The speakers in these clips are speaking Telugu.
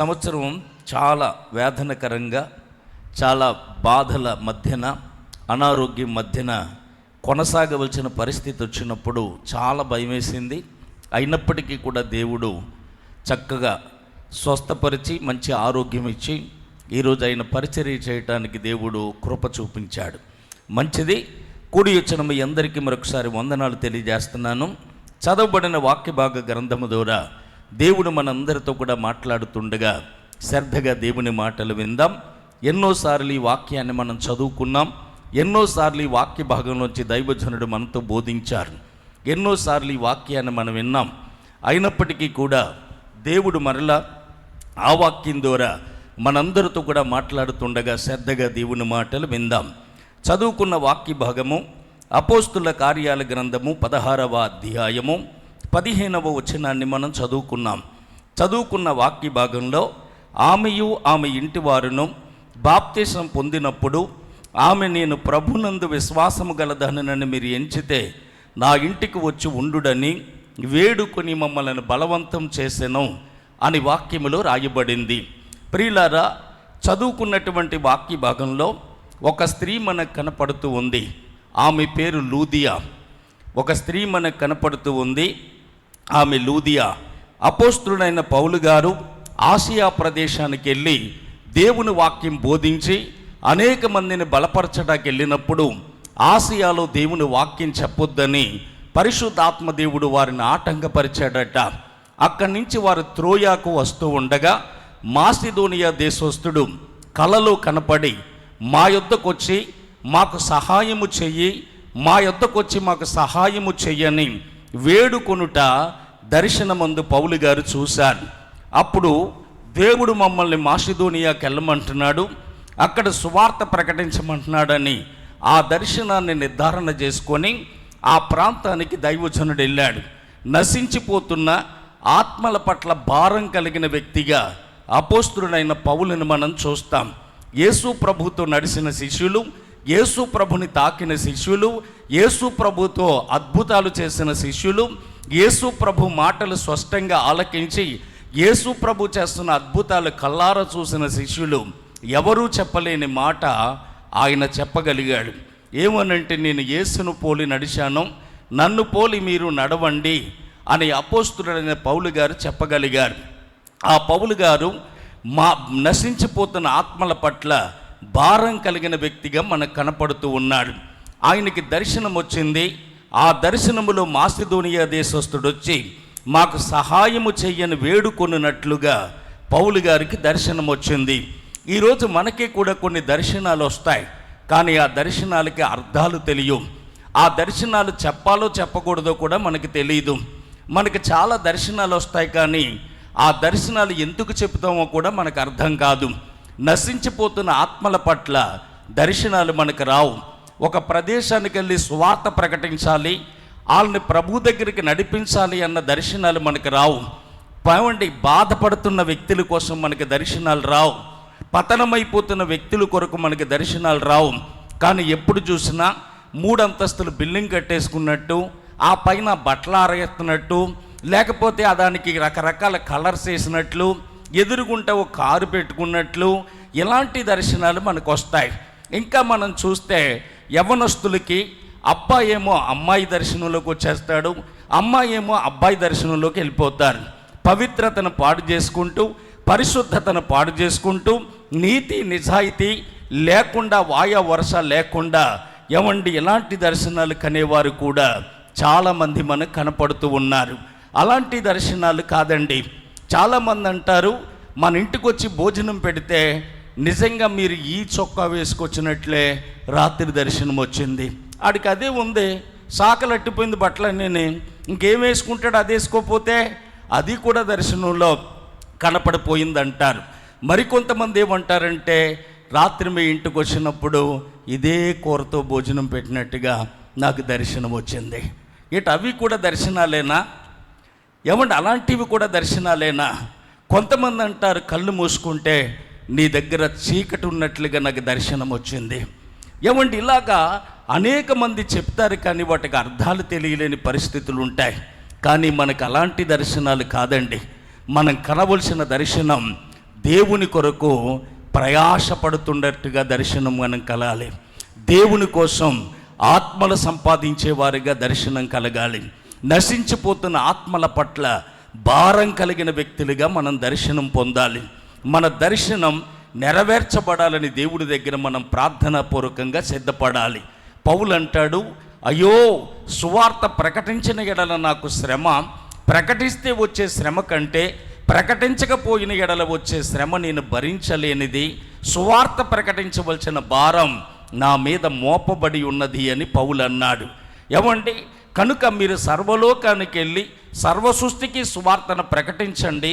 సంవత్సరం చాలా వేదనకరంగా, చాలా బాధల మధ్యన, అనారోగ్యం మధ్యన కొనసాగవలసిన పరిస్థితి వచ్చినప్పుడు చాలా భయం వేసింది. అయినప్పటికీ కూడా దేవుడు చక్కగా స్వస్థపరిచి మంచి ఆరోగ్యం ఇచ్చి ఈరోజు ఆయన పరిచర్య చేయడానికి దేవుడు కృప చూపించాడు. మంచిది. కూడి వచ్చిన మీ అందరికీ మరొకసారి వందనాలు తెలియజేస్తున్నాను. చదవబడిన వాక్య భాగ గ్రంథము ద్వారా దేవుడు మనందరితో కూడా మాట్లాడుతుండగా శ్రద్ధగా దేవుని మాటలు విందాం. ఎన్నోసార్లు ఈ వాక్యాన్ని మనం చదువుకున్నాం, ఎన్నోసార్లు ఈ వాక్య భాగంలోంచి దైవజనుడు మనతో బోధించారు, ఎన్నోసార్లు ఈ వాక్యాన్ని మనం విన్నాం. అయినప్పటికీ కూడా దేవుడు మరలా ఆ వాక్యం ద్వారా మనందరితో కూడా మాట్లాడుతుండగా శ్రద్ధగా దేవుని మాటలు విందాం. చదువుకున్న వాక్య భాగము అపోస్తుల కార్యాల గ్రంథము 16వ అధ్యాయము 15వ వచనాన్ని మనం చదువుకున్న వాక్య భాగంలో ఆమెయు ఆమె ఇంటి వారును బాప్తిసం పొందినప్పుడు ఆమె, నేను ప్రభునందు విశ్వాసము గలదనని మీరు ఎంచితే నా ఇంటికి వచ్చి ఉండుడని వేడుకొని మమ్మల్ని బలవంతం చేసెను అని వాక్యములో రాయబడింది. ప్రియులారా, చదువుకున్నటువంటి వాక్య భాగంలో ఒక స్త్రీ మనకు కనపడుతూ ఉంది. ఆమె పేరు లూదియా. ఒక స్త్రీ మనకు కనపడుతూ ఉంది, ఆమె లూదియా. అపోస్తులుడైన పౌలు గారు ఆసియా ప్రదేశానికి వెళ్ళి దేవుని వాక్యం బోధించి అనేక మందిని బలపరచడానికి వెళ్ళినప్పుడు ఆసియాలో దేవుని వాక్యం చెప్పొద్దని పరిశుద్ధాత్మ దేవుడు వారిని ఆటంకపరిచాడట. అక్కడి నుంచి వారు త్రోయాకు వస్తూ ఉండగా మాసిదోనియా దేశస్థుడు కలలో కనపడి మా యొద్దకు వచ్చి మాకు సహాయము చెయ్యి, మా యొద్దకు వచ్చి మాకు సహాయము చెయ్యని వేడుకొనుట దర్శనమందు పౌలు గారు చూశారు. అప్పుడు దేవుడు మమ్మల్ని మాసిదోనియాకి వెళ్ళమంటున్నాడు, అక్కడ సువార్త ప్రకటించమంటున్నాడని ఆ దర్శనాన్ని నిర్ధారణ చేసుకొని ఆ ప్రాంతానికి దైవజనుడు వెళ్ళాడు. నశించిపోతున్న ఆత్మల పట్ల భారం కలిగిన వ్యక్తిగా అపోస్తులుడైన పౌలుని మనం చూస్తాం. యేసు ప్రభుతో నడిచిన శిష్యులు, యేసు ప్రభుని తాకిన శిష్యులు, యేసు ప్రభుతో అద్భుతాలు చేసిన శిష్యులు, యేసు ప్రభు మాటలు స్పష్టంగా ఆలకించి యేసు ప్రభు చేస్తున్న అద్భుతాలు కల్లారా చూసిన శిష్యులు ఎవరూ చెప్పలేని మాట ఆయన చెప్పగలిగాడు. ఏమనంటే, నేను యేసును పోలి నడిచాను, నన్ను పోలి మీరు నడవండి అని అపోస్తులుడైన పౌలు గారు చెప్పగలిగారు. ఆ పౌలు గారు మా నశించిపోతున్న ఆత్మల పట్ల భారం కలిగిన వ్యక్తిగా మనకు కనపడుతూ ఉన్నాడు. ఆయనకి దర్శనం వచ్చింది. ఆ దర్శనములో మాసిదోనియా దేశస్థుడు వచ్చి మాకు సహాయము చెయ్యని వేడుకొనున్నట్లుగా పౌలు గారికి దర్శనం వచ్చింది. ఈరోజు మనకి కూడా కొన్ని దర్శనాలు వస్తాయి, కానీ ఆ దర్శనాలకి అర్థాలు తెలియవు. ఆ దర్శనాలు చెప్పాలో చెప్పకూడదో కూడా మనకి తెలియదు. మనకి చాలా దర్శనాలు వస్తాయి, కానీ ఆ దర్శనాలు ఎందుకు చెబుతామో కూడా మనకు అర్థం కాదు. నశించిపోతున్న ఆత్మల పట్ల దర్శనాలు మనకు రావు. ఒక ప్రదేశానికి వెళ్ళి సువార్త ప్రకటించాలి, వాళ్ళని ప్రభు దగ్గరికి నడిపించాలి అన్న దర్శనాలు మనకు రావు. పావండి, బాధపడుతున్న వ్యక్తుల కోసం మనకి దర్శనాలు రావు. పతనమైపోతున్న వ్యక్తుల కొరకు మనకి దర్శనాలు రావు. కానీ ఎప్పుడు చూసినా 3 అంతస్తులు బిల్డింగ్ కట్టేసుకున్నట్టు, ఆ పైన బట్టలు ఆరేస్తున్నట్టు, లేకపోతే దానికి రకరకాల కలర్స్ వేసినట్లు, ఎదురుగుంట ఒక కారు పెట్టుకున్నట్లు, ఇలాంటి దర్శనాలు మనకు వస్తాయి. ఇంకా మనం చూస్తే యవ్వనస్తులకి అబ్బాయి ఏమో అమ్మాయి దర్శనంలోకి వచ్చేస్తాడు, అమ్మాయి ఏమో అబ్బాయి దర్శనంలోకి వెళ్ళిపోతారు. పవిత్రతను పాడు చేసుకుంటూ, పరిశుద్ధతను పాడు చేసుకుంటూ, నీతి నిజాయితీ లేకుండా, వాయా వరుస లేకుండా ఇలాంటి దర్శనాలు కనేవారు కూడా చాలామంది మనకు కనపడుతూ ఉన్నారు. అలాంటి దర్శనాలు కాదండి. చాలామంది అంటారు, మన ఇంటికి వచ్చి భోజనం పెడితే నిజంగా మీరు ఈ చొక్కా వేసుకొచ్చినట్లే రాత్రి దర్శనం వచ్చింది. ఆడికి అదే ఉంది, సాకలు అట్టిపోయింది బట్టలన్నీ, ఇంకేం వేసుకుంటాడు, అది వేసుకోపోతే అది కూడా దర్శనంలో కనపడిపోయిందంటారు. మరికొంతమంది ఏమంటారంటే, రాత్రి మీ ఇంటికి వచ్చినప్పుడు ఇదే కూరతో భోజనం పెట్టినట్టుగా నాకు దర్శనం వచ్చింది. అవి కూడా దర్శనాలేనా? అలాంటివి కూడా దర్శనాలేనా? కొంతమంది అంటారు, కళ్ళు మూసుకుంటే నీ దగ్గర చీకటి ఉన్నట్లుగా నాకు దర్శనం వచ్చింది. ఇలాగా అనేక మంది చెప్తారు, కానీ వాటికి అర్థాలు తెలియలేని పరిస్థితులు ఉంటాయి. కానీ మనకు అలాంటి దర్శనాలు కాదండి. మనం కనవలసిన దర్శనం దేవుని కొరకు ప్రయాసపడుతున్నట్టుగా దర్శనం మనం కలాలి. దేవుని కోసం ఆత్మలు సంపాదించే వారిగా దర్శనం కలగాలి. నశించిపోతున్న ఆత్మల పట్ల భారం కలిగిన వ్యక్తులుగా మనం దర్శనం పొందాలి. మన దర్శనం నెరవేర్చబడాలని దేవుడి దగ్గర మనం ప్రార్థనాపూర్వకంగా సిద్ధపడాలి. పౌలు అంటాడు, అయ్యో సువార్త ప్రకటించిన ఎడల నాకు శ్రమ, ప్రకటిస్తే వచ్చే శ్రమ కంటే ప్రకటించకపోయిన ఎడల వచ్చే శ్రమ నేను భరించలేనిది, సువార్త ప్రకటించవలసిన భారం నా మీద మోపబడి ఉన్నది అని పౌలు అన్నాడు. ఏమండి, కనుక మీరు సర్వలోకానికి వెళ్ళి సర్వ సృష్టికి సువార్తను ప్రకటించండి.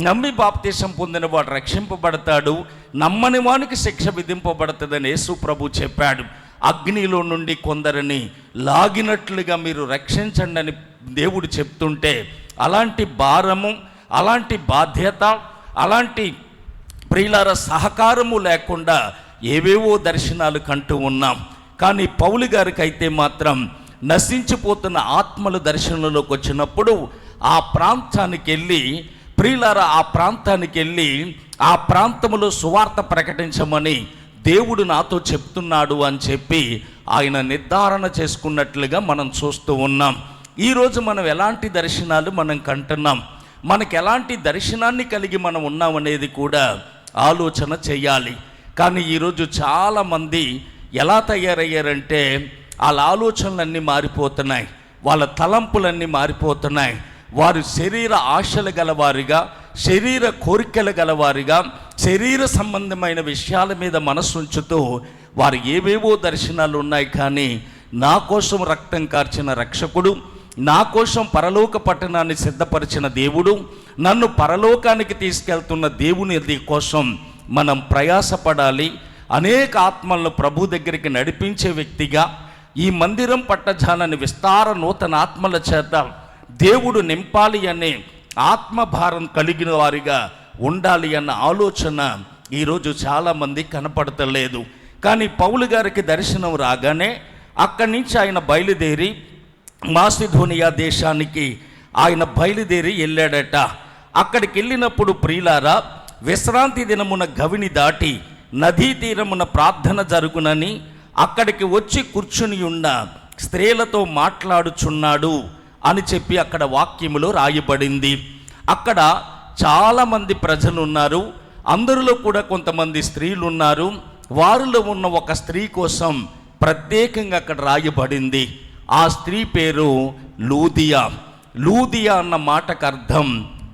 నమ్మి బాప్తీసం పొందిన వాడు రక్షింపబడతాడు, నమ్మని వానికి శిక్ష విధింపబడుతుందని యేసు ప్రభు చెప్పాడు. అగ్నిలో నుండి కొందరిని లాగినట్లుగా మీరు రక్షించండి అని దేవుడు చెప్తుంటే, అలాంటి భారము, అలాంటి బాధ్యత, అలాంటి ప్రియులార సహకారము లేకుండా ఏవేవో దర్శనాలు కంటూ ఉన్నాం. కానీ పౌలు గారికి అయితే మాత్రం నశించిపోతున్న ఆత్మల దర్శనంలోకి వచ్చినప్పుడు ఆ ప్రాంతానికి వెళ్ళి, ప్రియులార ఆ ప్రాంతానికి వెళ్ళి ఆ ప్రాంతంలో సువార్త ప్రకటించమని దేవుడు నాతో చెప్తున్నాడు అని చెప్పి ఆయన నిర్ధారణ చేసుకున్నట్లుగా మనం చూస్తూ ఉన్నాం. ఈరోజు మనం ఎలాంటి దర్శనాలు మనం కంటున్నాం, మనకు ఎలాంటి దర్శనాన్ని కలిగి మనం ఉన్నామనేది కూడా ఆలోచన చేయాలి. కానీ ఈరోజు చాలామంది ఎలా తయారయ్యారంటే వాళ్ళ ఆలోచనలన్నీ మారిపోతున్నాయి, వాళ్ళ తలంపులన్నీ మారిపోతున్నాయి. వారు శరీర ఆశలు గలవారిగా, శరీర కోరికలు గలవారిగా, శరీర సంబంధమైన విషయాల మీద మనసు ఉంచుతూ వారు ఏవేవో దర్శనాలు ఉన్నాయి. కానీ నా కోసం రక్తం కార్చిన రక్షకుడు, నా కోసం పరలోక పట్టణాన్ని సిద్ధపరిచిన దేవుడు, నన్ను పరలోకానికి తీసుకెళ్తున్న దేవుని కోసం మనం ప్రయాసపడాలి. అనేక ఆత్మలను ప్రభు దగ్గరికి నడిపించే వ్యక్తిగా, ఈ మందిరం పట్టజాలని విస్తార నూతన ఆత్మల చేత దేవుడు నింపాలి అనే ఆత్మభారం కలిగిన వారిగా ఉండాలి అన్న ఆలోచన ఈరోజు చాలామంది కనపడతలేదు. కానీ పౌలు గారికి దర్శనం రాగానే అక్కడి నుంచి ఆయన బయలుదేరి మాసిధోనియా దేశానికి ఆయన బయలుదేరి వెళ్ళాడట. అక్కడికి వెళ్ళినప్పుడు ప్రియులారా, విశ్రాంతి దినమున గవిని దాటి నదీ తీరమున ప్రార్థన జరుగునని అక్కడికి వచ్చి కూర్చుని ఉన్న స్త్రీలతో మాట్లాడుచున్నాడు అని చెప్పి అక్కడ వాక్యములో రాయబడింది. అక్కడ చాలామంది ప్రజలు ఉన్నారు, అందరిలో కూడా కొంతమంది స్త్రీలు ఉన్నారు. వారిలో ఉన్న ఒక స్త్రీ కోసం ప్రత్యేకంగా అక్కడ రాయబడింది. ఆ స్త్రీ పేరు లూదియా. లూదియా అన్న మాటకు అర్థం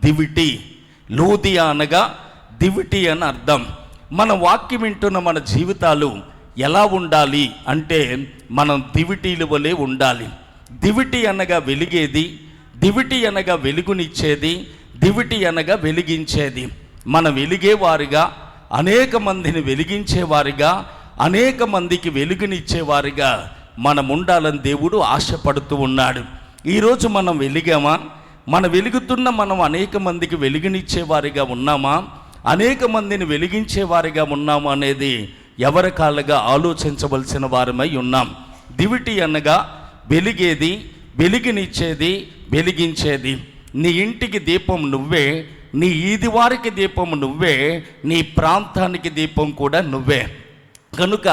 దివిటి. లూదియా అనగా దివిటి అని అర్థం. మన వాక్యం వింటున్న మన జీవితాలు ఎలా ఉండాలి అంటే మనం దివిటీల వలె ఉండాలి. దివిటి అనగా వెలిగేది, దివిటి అనగా వెలుగునిచ్చేది, దివిటి అనగా వెలిగించేది. మన వెలిగేవారిగా, అనేక మందిని వెలిగించేవారిగా, అనేక మందికి వెలుగునిచ్చేవారిగా మనం ఉండాలని దేవుడు ఆశపడుతూ ఉన్నాడు. ఈరోజు మనం వెలిగామా? మన వెలుగుతున్న మనం అనేక మందికి వెలుగునిచ్చేవారిగా ఉన్నామా? అనేక మందిని వెలిగించేవారిగా ఉన్నామా అనేది ఎవరికాలుగా ఆలోచించవలసిన వారమై ఉన్నాం. దివిటి అనగా వెలిగేది, వెలుగునిచ్చేది, వెలిగించేది. నీ ఇంటికి దీపం నువ్వే, నీ ఈది వారికి దీపం నువ్వే, నీ ప్రాంతానికి దీపం కూడా నువ్వే. కనుక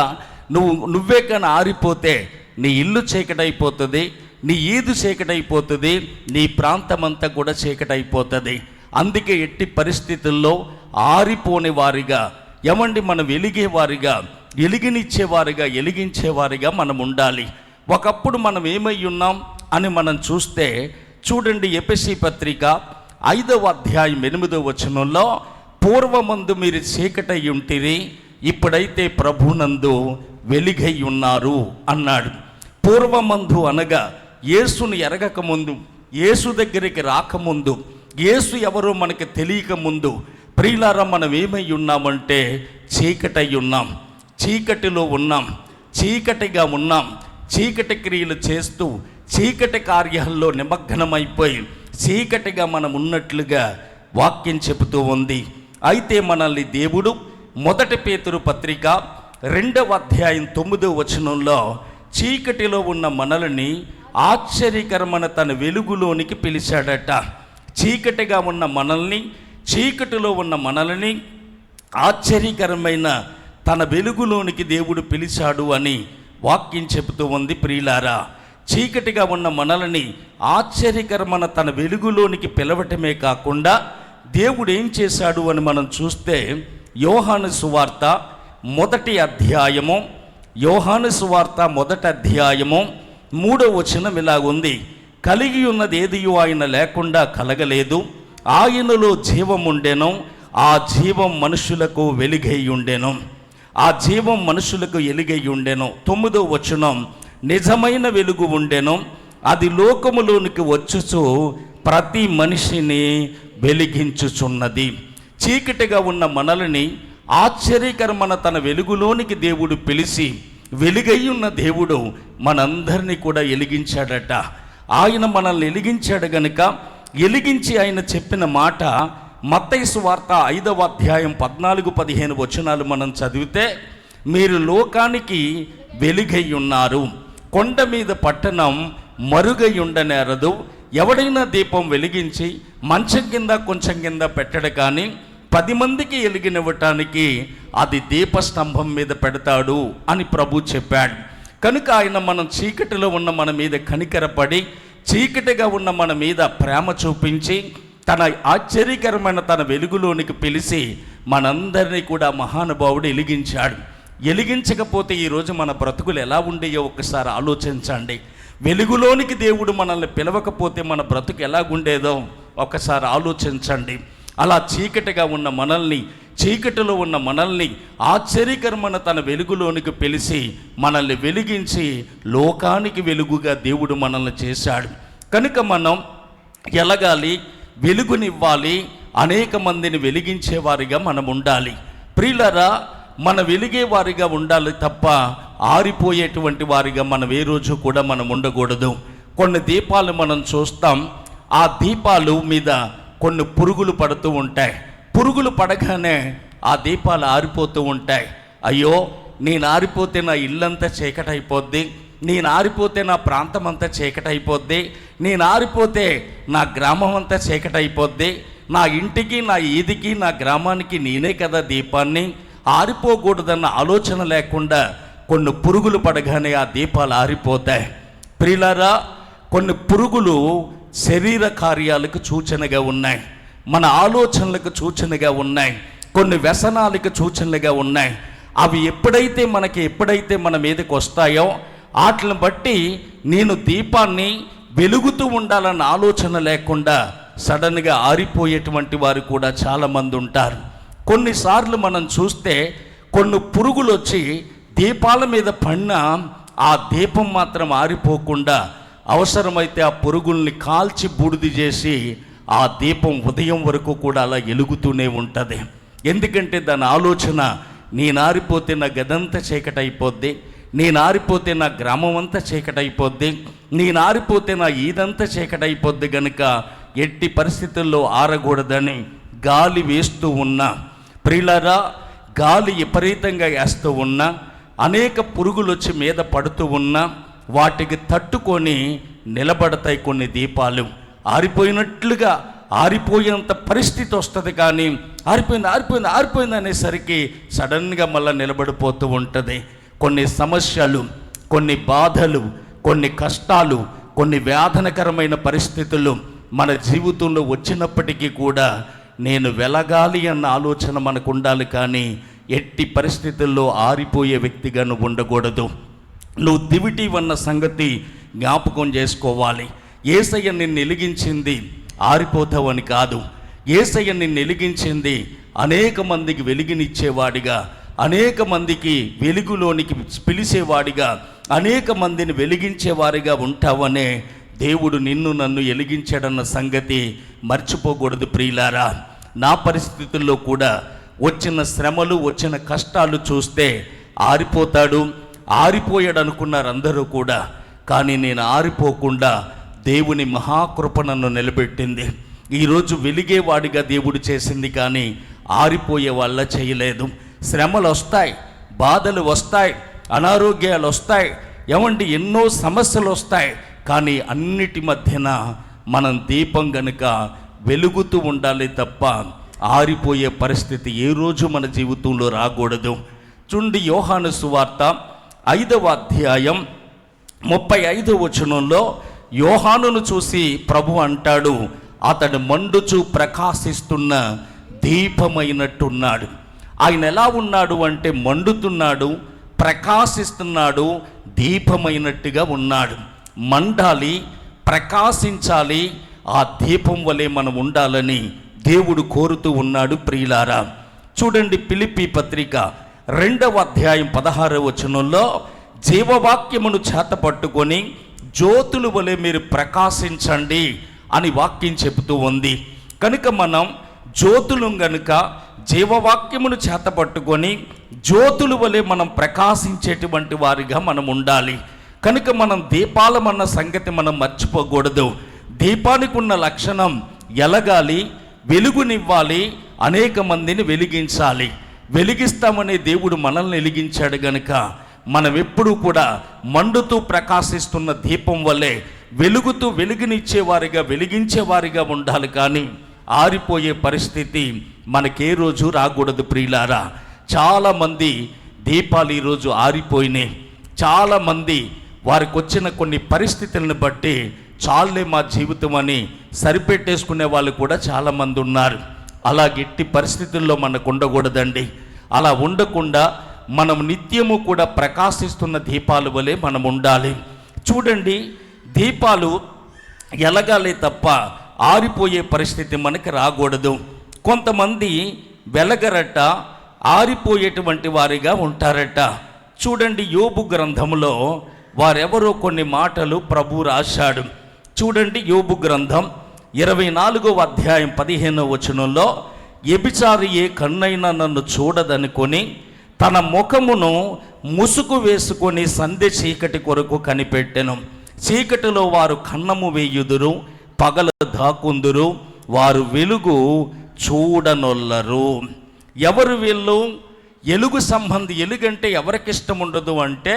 నువ్వే కానీ ఆరిపోతే నీ ఇల్లు చీకటైపోతుంది, నీ ఈదు చీకటైపోతుంది, నీ ప్రాంతం అంతా కూడా చీకటైపోతుంది. అందుకే ఎట్టి పరిస్థితుల్లో ఆరిపోని వారిగా, ఏమండి, మనం వెలిగేవారిగా, వెలిగినిచ్చేవారిగా, వెలిగించేవారిగా మనం ఉండాలి. ఒకప్పుడు మనం ఏమై ఉన్నాం అని మనం చూస్తే చూడండి, ఎఫెసీ పత్రిక 5వ అధ్యాయం 8వ వచనంలో, పూర్వమందు మీరు చీకటై ఉంటిరి, ఇప్పుడైతే ప్రభునందు వెలిగై ఉన్నారు అన్నాడు. పూర్వమందు అనగా యేసును ఎరగకముందు, యేసు దగ్గరికి రాకముందు, యేసు ఎవరో మనకి తెలియక ముందు ప్రియులారా మనం ఏమై ఉన్నామంటే చీకటై ఉన్నాం, చీకటిలో ఉన్నాం, చీకటిగా ఉన్నాం. చీకటి క్రియలు చేస్తూ చీకటి కార్యాల్లో నిమగ్నమైపోయి చీకటిగా మనం ఉన్నట్లుగా వాక్యం చెబుతూ ఉంది. అయితే మనల్ని దేవుడు 1 పేతురు పత్రిక 2వ అధ్యాయం 9వ వచనంలో చీకటిలో ఉన్న మనల్ని ఆశ్చర్యకరమైన తన వెలుగులోనికి పిలిచాడట. చీకటిగా ఉన్న మనల్ని, చీకటిలో ఉన్న మనల్ని ఆశ్చర్యకరమైన తన వెలుగులోనికి దేవుడు పిలిచాడు అని వాక్యం చెబుతూ ఉంది. ప్రియులారా, చీకటిగా ఉన్న మనల్ని ఆశ్చర్యకరమైన తన వెలుగులోనికి పిలవటమే కాకుండా దేవుడు ఏం చేశాడు అని మనం చూస్తే యోహాను సువార్త మొదటి అధ్యాయము 3వ వచనం ఇలాగుంది: కలిగి ఉన్నది ఏదియో ఆయన లేకుండా కలగలేదు, ఆయనలో జీవముండెను, ఆ జీవం మనుషులకు వెలుగై ఉండెను, ఆ జీవం మనుషులకు ఎలుగై ఉండెను. 9వ వచనం: నిజమైన వెలుగు ఉండెను, అది లోకములోనికి వచ్చుచు ప్రతి మనిషిని వెలిగించుచున్నది. చీకటిగా ఉన్న మనల్ని ఆశ్చర్యకరమైన తన వెలుగులోనికి దేవుడు పిలిచి, వెలుగై ఉన్న దేవుడు మనందరినీ కూడా వెలిగించాడట. ఆయన మనల్ని వెలిగించాడు గనుక, వెలిగించి ఆయన చెప్పిన మాట మత్తయి సువార్త 5వ అధ్యాయం 14-15 వచనాలు మనం చదివితే, మీరు లోకానికి వెలుగై ఉన్నారు, కొండ మీద పట్టణం మరుగై ఉండనేరదు, ఎవడైనా దీపం వెలిగించి మంచం కింద కొంచెం కింద పెట్టడు, కానీ 10 మందికి వెలిగినివ్వటానికి అది దీపస్తంభం మీద పెడతాడు అని ప్రభు చెప్పాడు. కనుక ఆయన మనం చీకటిలో ఉన్న మన మీద కనికరపడి, చీకటిగా ఉన్న మన మీద ప్రేమ చూపించి, తన ఆశ్చర్యకరమైన తన వెలుగులోనికి పిలిచి మనందరినీ కూడా మహానుభావుడు వెలిగించాడు. వెలిగించకపోతే ఈరోజు మన బ్రతుకులు ఎలా ఉండేయో ఒకసారి ఆలోచించండి. వెలుగులోనికి దేవుడు మనల్ని పిలవకపోతే మన బ్రతుకు ఎలాగుండేదో ఒకసారి ఆలోచించండి. అలా చీకటిగా ఉన్న మనల్ని, చీకటిలో ఉన్న మనల్ని ఆశ్చర్యకరమైన తన వెలుగులోనికి పిలిచి మనల్ని వెలిగించి లోకానికి వెలుగుగా దేవుడు మనల్ని చేశాడు. కనుక మనం ఎలగాలి, వెలుగునివ్వాలి, అనేక మందిని వెలిగించేవారిగా మనం ఉండాలి. ప్రియులారా, మన వెలిగే వారిగా ఉండాలి తప్ప ఆరిపోయేటువంటి వారిగా మనం ఏ రోజు కూడా మనం ఉండకూడదు. కొన్ని దీపాలు మనం చూస్తాం, ఆ దీపాలు మీద కొన్ని పురుగులు పడుతూ ఉంటాయి. పురుగులు పడగానే ఆ దీపాలు ఆరిపోతూ ఉంటాయి. అయ్యో, నేను ఆరిపోతే నా ఇల్లంతా చీకటైపోద్ది, నేను ఆరిపోతే నా ప్రాంతం అంతా చీకటైపోద్ది, నేను ఆరిపోతే నా గ్రామం అంతా చీకటైపోద్ది, నా ఇంటికి, నా ఈదికి, నా గ్రామానికి నేనే కదా దీపాన్ని, ఆరిపోకూడదన్న ఆలోచన లేకుండా కొన్ని పురుగులు పడగానే ఆ దీపాలు ఆరిపోతాయి. ప్రియులారా, కొన్ని పురుగులు శరీర కార్యాలకు సూచనగా ఉన్నాయి, మన ఆలోచనలకు సూచనగా ఉన్నాయి, కొన్ని వ్యసనాలకు సూచనలుగా ఉన్నాయి. అవి ఎప్పుడైతే మన మీదకి వస్తాయో వాటిని బట్టి నేను దీపాన్ని వెలుగుతూ ఉండాలన్న ఆలోచన లేకుండా సడన్గా ఆరిపోయేటువంటి వారు కూడా చాలామంది ఉంటారు. కొన్నిసార్లు మనం చూస్తే కొన్ని పురుగులు వచ్చి దీపాల మీద పడిన ఆ దీపం మాత్రం ఆరిపోకుండా అవసరమైతే ఆ పురుగుల్ని కాల్చి బూడిద చేసి ఆ దీపం ఉదయం వరకు కూడా అలా వెలుగుతూనే ఉంటుంది. ఎందుకంటే దాని ఆలోచన, నేను ఆరిపోతే నా గదంతా చీకటైపోద్ది, నేను ఆరిపోతే నా గ్రామం అంతా చీకటైపోద్ది, నేను ఆరిపోతే నా ఈదంతా చీకటైపోద్ది, గనుక ఎట్టి పరిస్థితుల్లో ఆరకూడదని గాలి వేస్తూ ఉన్నా. ప్రియులారా, గాలి విపరీతంగా వేస్తూ ఉన్నా, అనేక పురుగులు వచ్చి మీద పడుతూ ఉన్నా, వాటికి తట్టుకొని నిలబడతాయి కొన్ని దీపాలు. ఆరిపోయినట్లుగా ఆరిపోయేంత పరిస్థితి వస్తుంది, కానీ ఆరిపోయింది అనేసరికి సడన్గా మళ్ళీ నిలబడిపోతూ ఉంటుంది. కొన్ని సమస్యలు, కొన్ని బాధలు, కొన్ని కష్టాలు, కొన్ని వేదనకరమైన పరిస్థితులు మన జీవితంలో వచ్చినప్పటికీ కూడా నేను వెలగాలి అన్న ఆలోచన మనకు ఉండాలి, కానీ ఎట్టి పరిస్థితుల్లో ఆరిపోయే వ్యక్తిగా నువ్వు ఉండకూడదు. నువ్వు దివిటివన్న సంగతి జ్ఞాపకం చేసుకోవాలి. యేసయ్య నిన్ను వెలిగించింది ఆరిపోతావని కాదు. యేసయ్య నిన్ను వెలిగించింది అనేక మందికి వెలుగునిచ్చేవాడిగా, అనేక మందికి వెలుగులోనికి పిలిచేవాడిగా, అనేక మందిని వెలిగించేవారిగా ఉంటావనే దేవుడు నిన్ను నన్ను వెలిగించాడన్న సంగతి మర్చిపోకూడదు. ప్రియులారా, నా పరిస్థితుల్లో కూడా వచ్చిన శ్రమలు, వచ్చిన కష్టాలు చూస్తే ఆరిపోయాడు అనుకున్నారు అందరూ కూడా, కానీ నేను ఆరిపోకుండా దేవుని మహాకృప నన్ను నిలబెట్టింది. ఈరోజు వెలిగేవాడిగా దేవుడు చేసింది, కానీ ఆరిపోయే వాళ్ళ చేయలేదు. శ్రమలు వస్తాయి, బాధలు వస్తాయి, అనారోగ్యాలు వస్తాయి, ఎన్నో సమస్యలు వస్తాయి, కానీ అన్నిటి మధ్యన మనం దీపం గనుక వెలుగుతూ ఉండాలి తప్ప ఆరిపోయే పరిస్థితి ఏ రోజు మన జీవితంలో రాకూడదు. చూడండి, యోహాను సువార్త 5వ అధ్యాయం 35వ వచనంలో యోహానును చూసి ప్రభు అంటాడు, అతడు మండుచు ప్రకాశిస్తున్న దీపమైనట్టున్నాడు. ఆయన ఎలా ఉన్నాడు అంటే మండుతున్నాడు, ప్రకాశిస్తున్నాడు, దీపమైనట్టుగా ఉన్నాడు. మండాలి, ప్రకాశించాలి, ఆ దీపం వలె మనం ఉండాలని దేవుడు కోరుతూ ఉన్నాడు. ప్రియులారా, చూడండి, ఫిలిప్పీ పత్రిక 2వ అధ్యాయం 16వ వచనంలో జీవవాక్యమును చేత పట్టుకొని జ్యోతుల వలె మీరు ప్రకాశించండి అని వాక్యం చెబుతూ ఉంది. కనుక మనం జ్యోతులు గనుక జీవవాక్యమును చేత పట్టుకొని జ్యోతుల వలె మనం ప్రకాశించేటువంటి వారిగా మనం ఉండాలి. కనుక మనం దీపాలమన్న సంగతి మనం మర్చిపోకూడదు. దీపానికి ఉన్న లక్షణం ఎలగాలి, వెలుగునివ్వాలి, అనేక మందిని వెలిగించాలి. వెలిగిస్తామనే దేవుడు మనల్ని వెలిగించాడు గనుక మనం ఎప్పుడూ కూడా మండుతూ ప్రకాశిస్తున్న దీపం వల్లే వెలుగుతూ వెలుగునిచ్చేవారిగా, వెలిగించేవారిగా ఉండాలి. కానీ ఆరిపోయే పరిస్థితి మనకే రోజు రాకూడదు. ప్రియులారా, చాలామంది దీపాలు ఈరోజు ఆరిపోయినాయి. చాలామంది వారికి వచ్చిన కొన్ని పరిస్థితులను బట్టి చాలే మా జీవితం అని సరిపెట్టేసుకునే వాళ్ళు కూడా చాలామంది ఉన్నారు. అలా గట్టి పరిస్థితుల్లో మనకు ఉండకూడదండి. అలా ఉండకుండా మనం నిత్యము కూడా ప్రకాశిస్తున్న దీపాల వలె మనం ఉండాలి. చూడండి, దీపాలు ఎలగాలే తప్ప ఆరిపోయే పరిస్థితి మనకి రాకూడదు. కొంతమంది వెలగరట, ఆరిపోయేటువంటి వారిగా ఉంటారట. చూడండి, యోబు గ్రంథంలో వారెవరో కొన్ని మాటలు ప్రభు రాశాడు. చూడండి, యోబు గ్రంథం 24వ అధ్యాయం 15వ వచనంలో, వ్యభిచారి ఏ కన్నైనా నన్ను చూడదనుకొని తన ముఖమును ముసుగు వేసుకొని సంధ్య చీకటి కొరకు కనిపెట్టెను. చీకటిలో వారు కన్నము వేయుదురు, పగల దాకుందురు, వారు వెలుగు చూడనొల్లరు. ఎవరు వీళ్ళు? ఎలుగు సంబంధి. ఎలుగంటే ఎవరికి ఇష్టం ఉండదు అంటే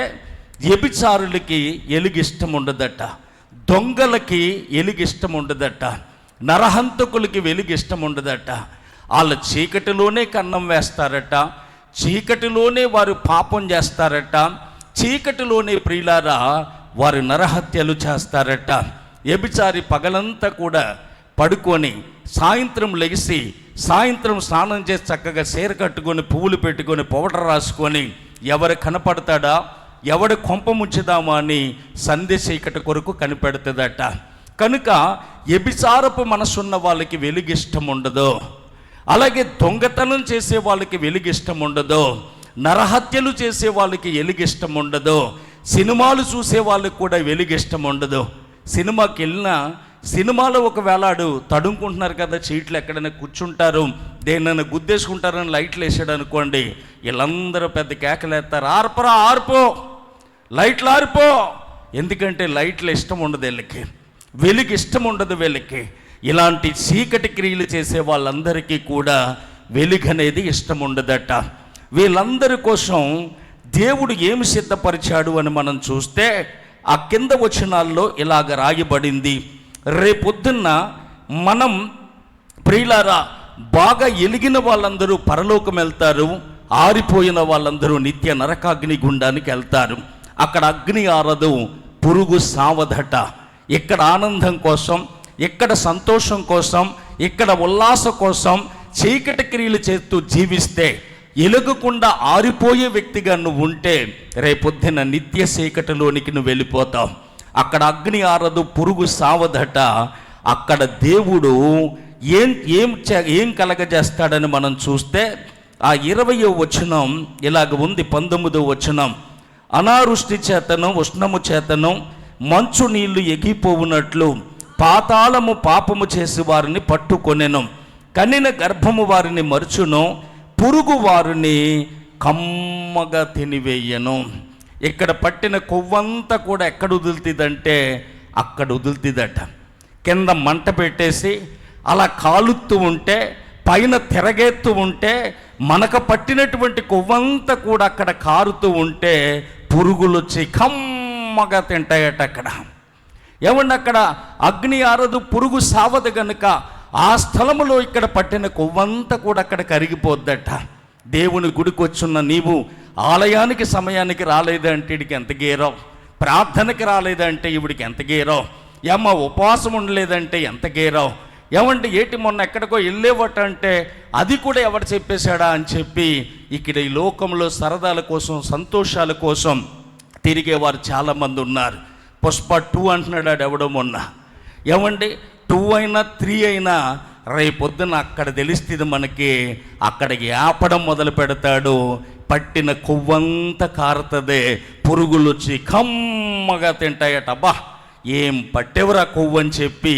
వ్యభిచారులకి ఎలుగు ఇష్టం ఉండదట, దొంగలకి ఎలుగు ఇష్టం ఉండదట, నరహంతకులకి వెలుగు ఇష్టం ఉండదట. వాళ్ళ చీకటిలోనే కన్నం వేస్తారట, చీకటిలోనే వారు పాపం చేస్తారట, చీకటిలోనే ప్రియులారా వారు నరహత్యలు చేస్తారట. వ్యభిచారి పగలంతా కూడా పడుకొని సాయంత్రం లెగిసి సాయంత్రం స్నానం చేసి చక్కగా చీర కట్టుకొని పువ్వులు పెట్టుకొని పౌడర్ రాసుకొని ఎవరు కనపడతాడా, ఎవడు కొంప ముంచుదామా అని సంధ్య చీకటి కొరకు కనిపెడుతుందట. కనుక వ్యభిచారపు మనసున్న వాళ్ళకి వెలుగిష్టం ఉండదు. అలాగే దొంగతనం చేసే వాళ్ళకి వెలుగిష్టం ఉండదు, నరహత్యలు చేసే వాళ్ళకి వెలుగిష్టం ఉండదు, సినిమాలు చూసే వాళ్ళకి కూడా వెలుగిష్టం ఉండదు. సినిమాకి వెళ్ళినా సినిమాలో ఒకవేళ తడుముకుంటున్నారు కదా, చీట్లు ఎక్కడైనా కూర్చుంటారు, దేన్నైనా గుద్దేసుకుంటారని లైట్లు వేసాడు అనుకోండి, వీళ్ళందరూ పెద్ద కేకలేస్తారు, ఆర్పరా ఆర్పో, లైట్లు ఆరిపో. ఎందుకంటే లైట్లు ఇష్టం ఉండదు వీళ్ళకి, వెలుగు ఇష్టం ఉండదు వీళ్ళకి. ఇలాంటి చీకటి క్రియలు చేసే వాళ్ళందరికీ కూడా వెలుగు అనేది ఇష్టం ఉండదట. వీళ్ళందరి కోసం దేవుడు ఏమి సిద్ధపరిచాడు అని మనం చూస్తే ఆ కింద వచనాల్లో ఇలాగ రాయబడింది. రేపొద్దున్న మనం ప్రియులారా బాగా ఎలిగిన వాళ్ళందరూ పరలోకం వెళ్తారు, ఆరిపోయిన వాళ్ళందరూ నిత్య నరకాగ్ని గుండానికి వెళ్తారు. అక్కడ అగ్ని ఆరదు, పురుగు సావదట. ఇక్కడ ఆనందం కోసం, ఇక్కడ సంతోషం కోసం, ఇక్కడ ఉల్లాస కోసం చీకటి క్రియలు చేస్తూ జీవిస్తే, ఎలుగకుండా ఆరిపోయే వ్యక్తిగా నువ్వు ఉంటే రేపొద్దున నిత్య చీకటిలోనికి నువ్వు వెళ్ళిపోతావు. అక్కడ అగ్ని ఆరదు, పురుగు సావదట. అక్కడ దేవుడు ఏం కలగజేస్తాడని మనం చూస్తే ఆ 20వ వచనం ఇలాగ ఉంది. 19వ వచనం, అనావృష్టి చేతను ఉష్ణము చేతను మంచు నీళ్లు ఎగిపోవునట్లు పాతాళము పాపము చేసి వారిని పట్టుకొనెను, కనిన గర్భము వారిని మరుచును, పురుగు వారిని కమ్మగా తినివేయను. ఇక్కడ పట్టిన కొవ్వంతా కూడా ఎక్కడ వదులుతుందంటే అక్కడ వదులుతుందట. కింద మంట పెట్టేసి అలా కాలుతూ ఉంటే, పైన తిరగేస్తూ ఉంటే, మనకు పట్టినటువంటి కొవ్వంతా కూడా అక్కడ కారుతూ ఉంటే పురుగులు వచ్చి కమ్మగా తింటాయట. అక్కడ ఏమన్నా అక్కడ అగ్ని ఆరదు, పురుగు సావదు గనుక ఆ స్థలములో ఇక్కడ పట్టిన కొవ్వంతా కూడా అక్కడ కరిగిపోద్దట. దేవుని గుడికి వచ్చున్న నీవు ఆలయానికి సమయానికి రాలేదంటే ఇడికి ఎంత గేరావు, ప్రార్థనకి రాలేదంటే ఇవిడికి ఎంత గేరావు, ఏమ్మ ఉపవాసం ఉండలేదంటే ఎంత గేరావు, ఏమంటే ఏటి మొన్న ఎక్కడికో వెళ్ళేవట అంటే అది కూడా ఎవరు చెప్పేశాడా అని చెప్పి ఇక్కడ ఈ లోకంలో సరదాల కోసం సంతోషాల కోసం తిరిగేవారు చాలామంది ఉన్నారు. పుష్ప 2 అంటున్నాడు ఎవడో మొన్న. ఏమండి 2 అయినా 3 అయినా రేపొద్దున అక్కడ తెలుస్తుంది మనకి, అక్కడికి ఆపడం మొదలు పెడతాడు. పట్టిన కొవ్వంతా కారుతుంది, పురుగులు వచ్చి కమ్మగా తింటాయట. అబ్బా ఏం పట్టెవరా కొవ్వు అని చెప్పి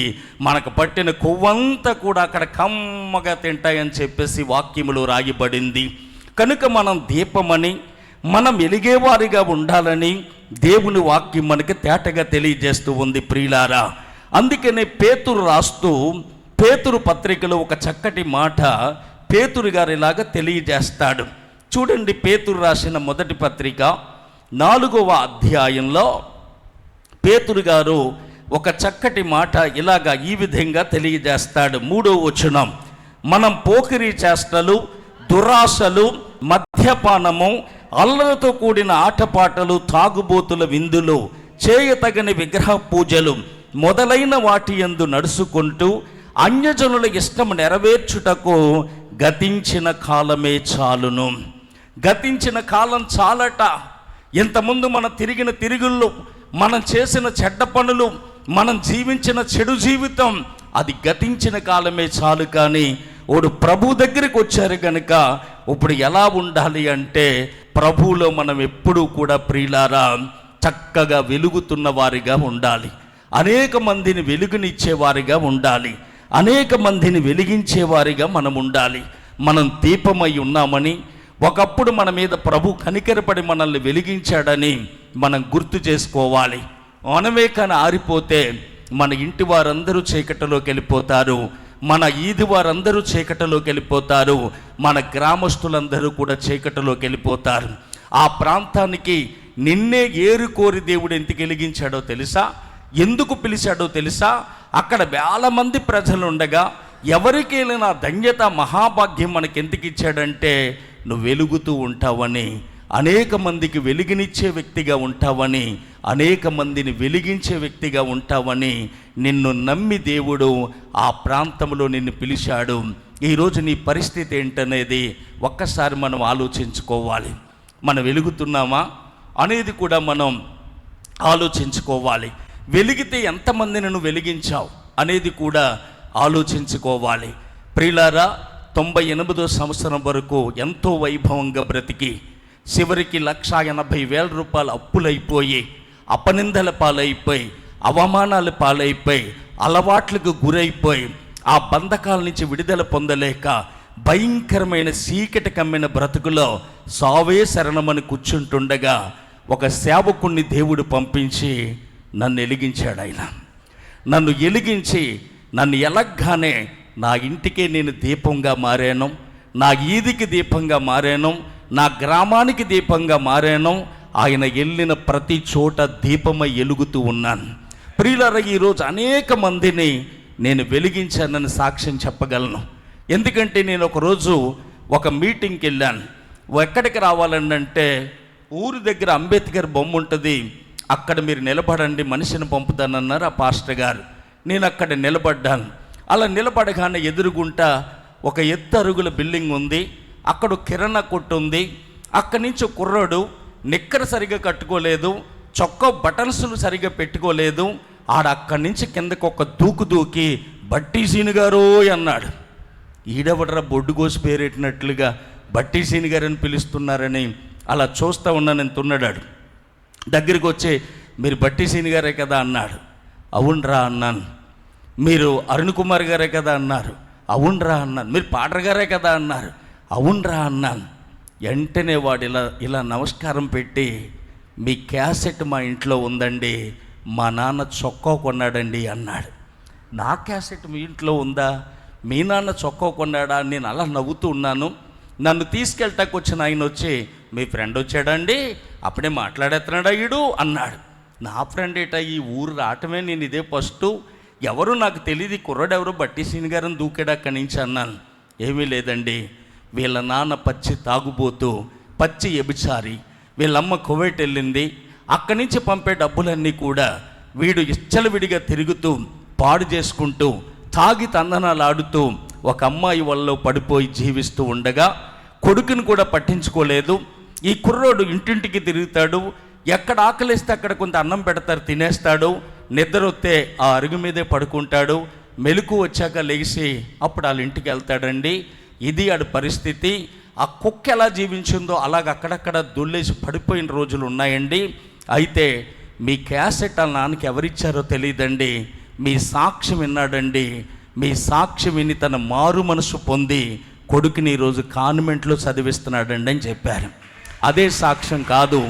మనకు పట్టిన కొవ్వంతా కూడా అక్కడ కమ్మగా తింటాయని చెప్పేసి వాక్యములో రాయబడింది. కనుక మనం దీపమని, మనం వెలిగేవారిగా ఉండాలని దేవుని వాక్యం మనకి తేటగా తెలియజేస్తూ ఉంది ప్రియులారా. అందుకనే పేతురు రాస్తూ పేతురు పత్రికలో ఒక చక్కటి మాట పేతురు గారు ఇలాగా తెలియజేస్తాడు. చూడండి, పేతురు రాసిన మొదటి పత్రిక 4వ అధ్యాయంలో పేతురు గారు ఒక చక్కటి మాట ఇలాగా ఈ విధంగా తెలియజేస్తాడు. 3వ వచనం, మనం పోకిరీ చేష్టలు, దురాశలు, మద్యపానము, అల్లరితో కూడిన ఆటపాటలు, తాగుబోతుల విందులు, చేయతగని విగ్రహ పూజలు మొదలైన వాటి యందు నడుచుకుంటూ అన్యజనుల ఇష్టం నెరవేర్చుటకు గతించిన కాలమే చాలును. గతించిన కాలం చాలట. ఇంతకుముందు మనం తిరిగిన తిరుగుళ్ళు, మనం చేసిన చెడ్డ పనులు, మనం జీవించిన చెడు జీవితం అది గతించిన కాలమే చాలు. కానీ ఓడు ప్రభు దగ్గరికి వచ్చారు కనుక ఇప్పుడు ఎలా ఉండాలి అంటే ప్రభువులో మనం ఎప్పుడూ కూడా ప్రియులారా చక్కగా వెలుగుతున్న వారిగా ఉండాలి. అనేక మందిని వెలుగునిచ్చేవారిగా ఉండాలి. అనేక మందిని వెలిగించేవారిగా మనం ఉండాలి. మనం దీపమై ఉన్నామని, ఒకప్పుడు మన మీద ప్రభు కనికరపడి మనల్ని వెలిగించాడని మనం గుర్తు చేసుకోవాలి. మనమే కానీ ఆరిపోతే మన ఇంటి వారందరూ చీకటిలోకి వెళ్ళిపోతారు, మన ఈది వారందరూ చీకటిలోకి వెళ్ళిపోతారు, మన గ్రామస్తులందరూ కూడా చీకటిలోకి వెళ్ళిపోతారు. ఆ ప్రాంతానికి నిన్నే ఏరుకోరి దేవుడు ఎందుకు వెలిగించాడో తెలుసా? ఎందుకు పిలిచాడో తెలుసా? అక్కడ వేల మంది ప్రజలు ఉండగా ఎవరికి వెళ్ళిన ధన్యత మహాభాగ్యం మనకి ఎందుకు ఇచ్చాడంటే నువ్వు వెలుగుతూ ఉంటావని, అనేక మందికి వెలుగునిచ్చే వ్యక్తిగా ఉంటావని, అనేక మందిని వెలిగించే వ్యక్తిగా ఉంటావని నిన్ను నమ్మి దేవుడు ఆ ప్రాంతంలో నిన్ను పిలిచాడు. ఈరోజు నీ పరిస్థితి ఏంటనేది ఒక్కసారి మనం ఆలోచించుకోవాలి. మనం వెలుగుతున్నామా అనేది కూడా మనం ఆలోచించుకోవాలి. వెలిగితే ఎంతమందిని నువ్వు వెలిగించావు అనేది కూడా ఆలోచించుకోవాలి. ప్రియులారా, 98వ సంవత్సరం వరకు ఎంతో వైభవంగా బ్రతికి చివరికి 1,80,000 రూపాయలు అప్పులైపోయి, అపనిందల పాలైపోయి, అవమానాల పాలైపోయి, అలవాట్లకు గురైపోయి, ఆ బంధకాల నుంచి విడుదల పొందలేక భయంకరమైన చీకటి కమ్మిన బ్రతుకులో సావే శరణమని కూర్చుంటుండగా ఒక సేవకుణ్ణి దేవుడు పంపించి నన్ను వెలిగించాడు. ఆయన నన్ను వెలిగించి నన్ను ఎలగ్గానే నా ఇంటికే నేను దీపంగా మారాను, నా ఈదికి దీపంగా మారాను, నా గ్రామానికి దీపంగా మారాను. ఆయన వెళ్ళిన ప్రతి చోట దీపమై వెలుగుతూ ఉన్నాను. ప్రియులారా, ఈరోజు అనేక మందిని నేను వెలిగించానని సాక్ష్యం చెప్పగలను. ఎందుకంటే నేను ఒకరోజు ఒక మీటింగ్కి వెళ్ళాను. ఎక్కడికి రావాలంటే ఊరి దగ్గర అంబేద్కర్ బొమ్మ ఉంటుంది, అక్కడ మీరు నిలబడండి, మనిషిని పంపుతానన్నారు ఆ పాస్టర్ గారు. నేను అక్కడ నిలబడ్డాను. అలా నిలబడగానే ఎదురుగుంటా ఒక ఎత్తు అరుగుల బిల్డింగ్ ఉంది, అక్కడ కిరాణా కొట్టు ఉంది. అక్కడి నుంచి కుర్రాడు నిక్కర సరిగా కట్టుకోలేదు, చొక్కా బటన్సులు సరిగా పెట్టుకోలేదు. అక్కడి నుంచి కిందకు ఒక దూకి బట్టి సీని గారు అన్నాడు. ఈడవడరా బొడ్డు కోసి పేరెట్టినట్లుగా బట్టి సీని గారు అని పిలుస్తున్నారని అలా చూస్తూ ఉన్నానని తున్నడాడు. దగ్గరికి వచ్చి మీరు బట్టి సీని గారే కదా అన్నాడు. అవునరా అన్నాను. మీరు అరుణ్ కుమార్ గారే కదా అన్నారు. అవునరా అన్నాను. మీరు పాటర్ గారే కదా అన్నారు. అవునరా అన్నాను. వెంటనే వాడు ఇలా నమస్కారం పెట్టి మీ క్యాసెట్ మా ఇంట్లో ఉందండి, మా నాన్న చొక్కా కొన్నాడండి అన్నాడు. నా క్యాసెట్ మీ ఇంట్లో ఉందా? మీ నాన్న చొక్కా కొన్నాడా? నేను అలా నవ్వుతూ ఉన్నాను. నన్ను తీసుకెళ్ళటానికి వచ్చిన ఆయన వచ్చి మీ ఫ్రెండ్ వచ్చాడండి, అప్పుడే మాట్లాడేస్తున్నాడా ఈడు అన్నాడు. నా ఫ్రెండ్ ఏటా, ఈ ఊరు రావటమే నేను ఇదే ఫస్ట్, ఎవరు నాకు తెలియదు, కుర్రాడు ఎవరు బట్టి సీని గారిని దూకాడు అక్కడి నుంచి అన్నాను. ఏమీ లేదండి, వీళ్ళ నాన్న పచ్చి తాగుబోతూ, పచ్చి ఎబిచారి, వీళ్ళమ్మ కువైట్ వెళ్ళింది, అక్కడి నుంచి పంపే డబ్బులన్నీ కూడా వీడు ఇచ్చలవిడిగా తిరుగుతూ పాడు చేసుకుంటూ తాగి తందనాలు ఆడుతూ ఒక అమ్మాయి వల్ల పడిపోయి జీవిస్తూ ఉండగా కొడుకుని కూడా పట్టించుకోలేదు. ఈ కుర్రోడు ఇంటింటికి తిరుగుతాడు, ఎక్కడ ఆకలిస్తే అక్కడ కొంత అన్నం పెడతారు, తినేస్తాడు, నిద్ర వస్తే ఆ అరుగు మీదే పడుకుంటాడు, మెలకు వచ్చాక లేచి అప్పుడు వాళ్ళ ఇంటికి వెళ్తాడండి. ఇది ఆడి పరిస్థితి. ఆ కుక్క ఎలా జీవించిందో అలాగ అక్కడక్కడ దొల్లేసి పడిపోయిన రోజులు ఉన్నాయండి. అయితే మీ క్యాసెట్ వాళ్ళ నాన్నకి ఎవరిచ్చారో తెలియదండి, మీ సాక్ష్యం విన్నాడండి. మీ సాక్ష్యం విని తన మారు మనసు పొంది కొడుకుని ఈరోజు కాన్వెంట్లో చదివిస్తున్నాడండి అని చెప్పారు. అదే సాక్ష్యం కాదు,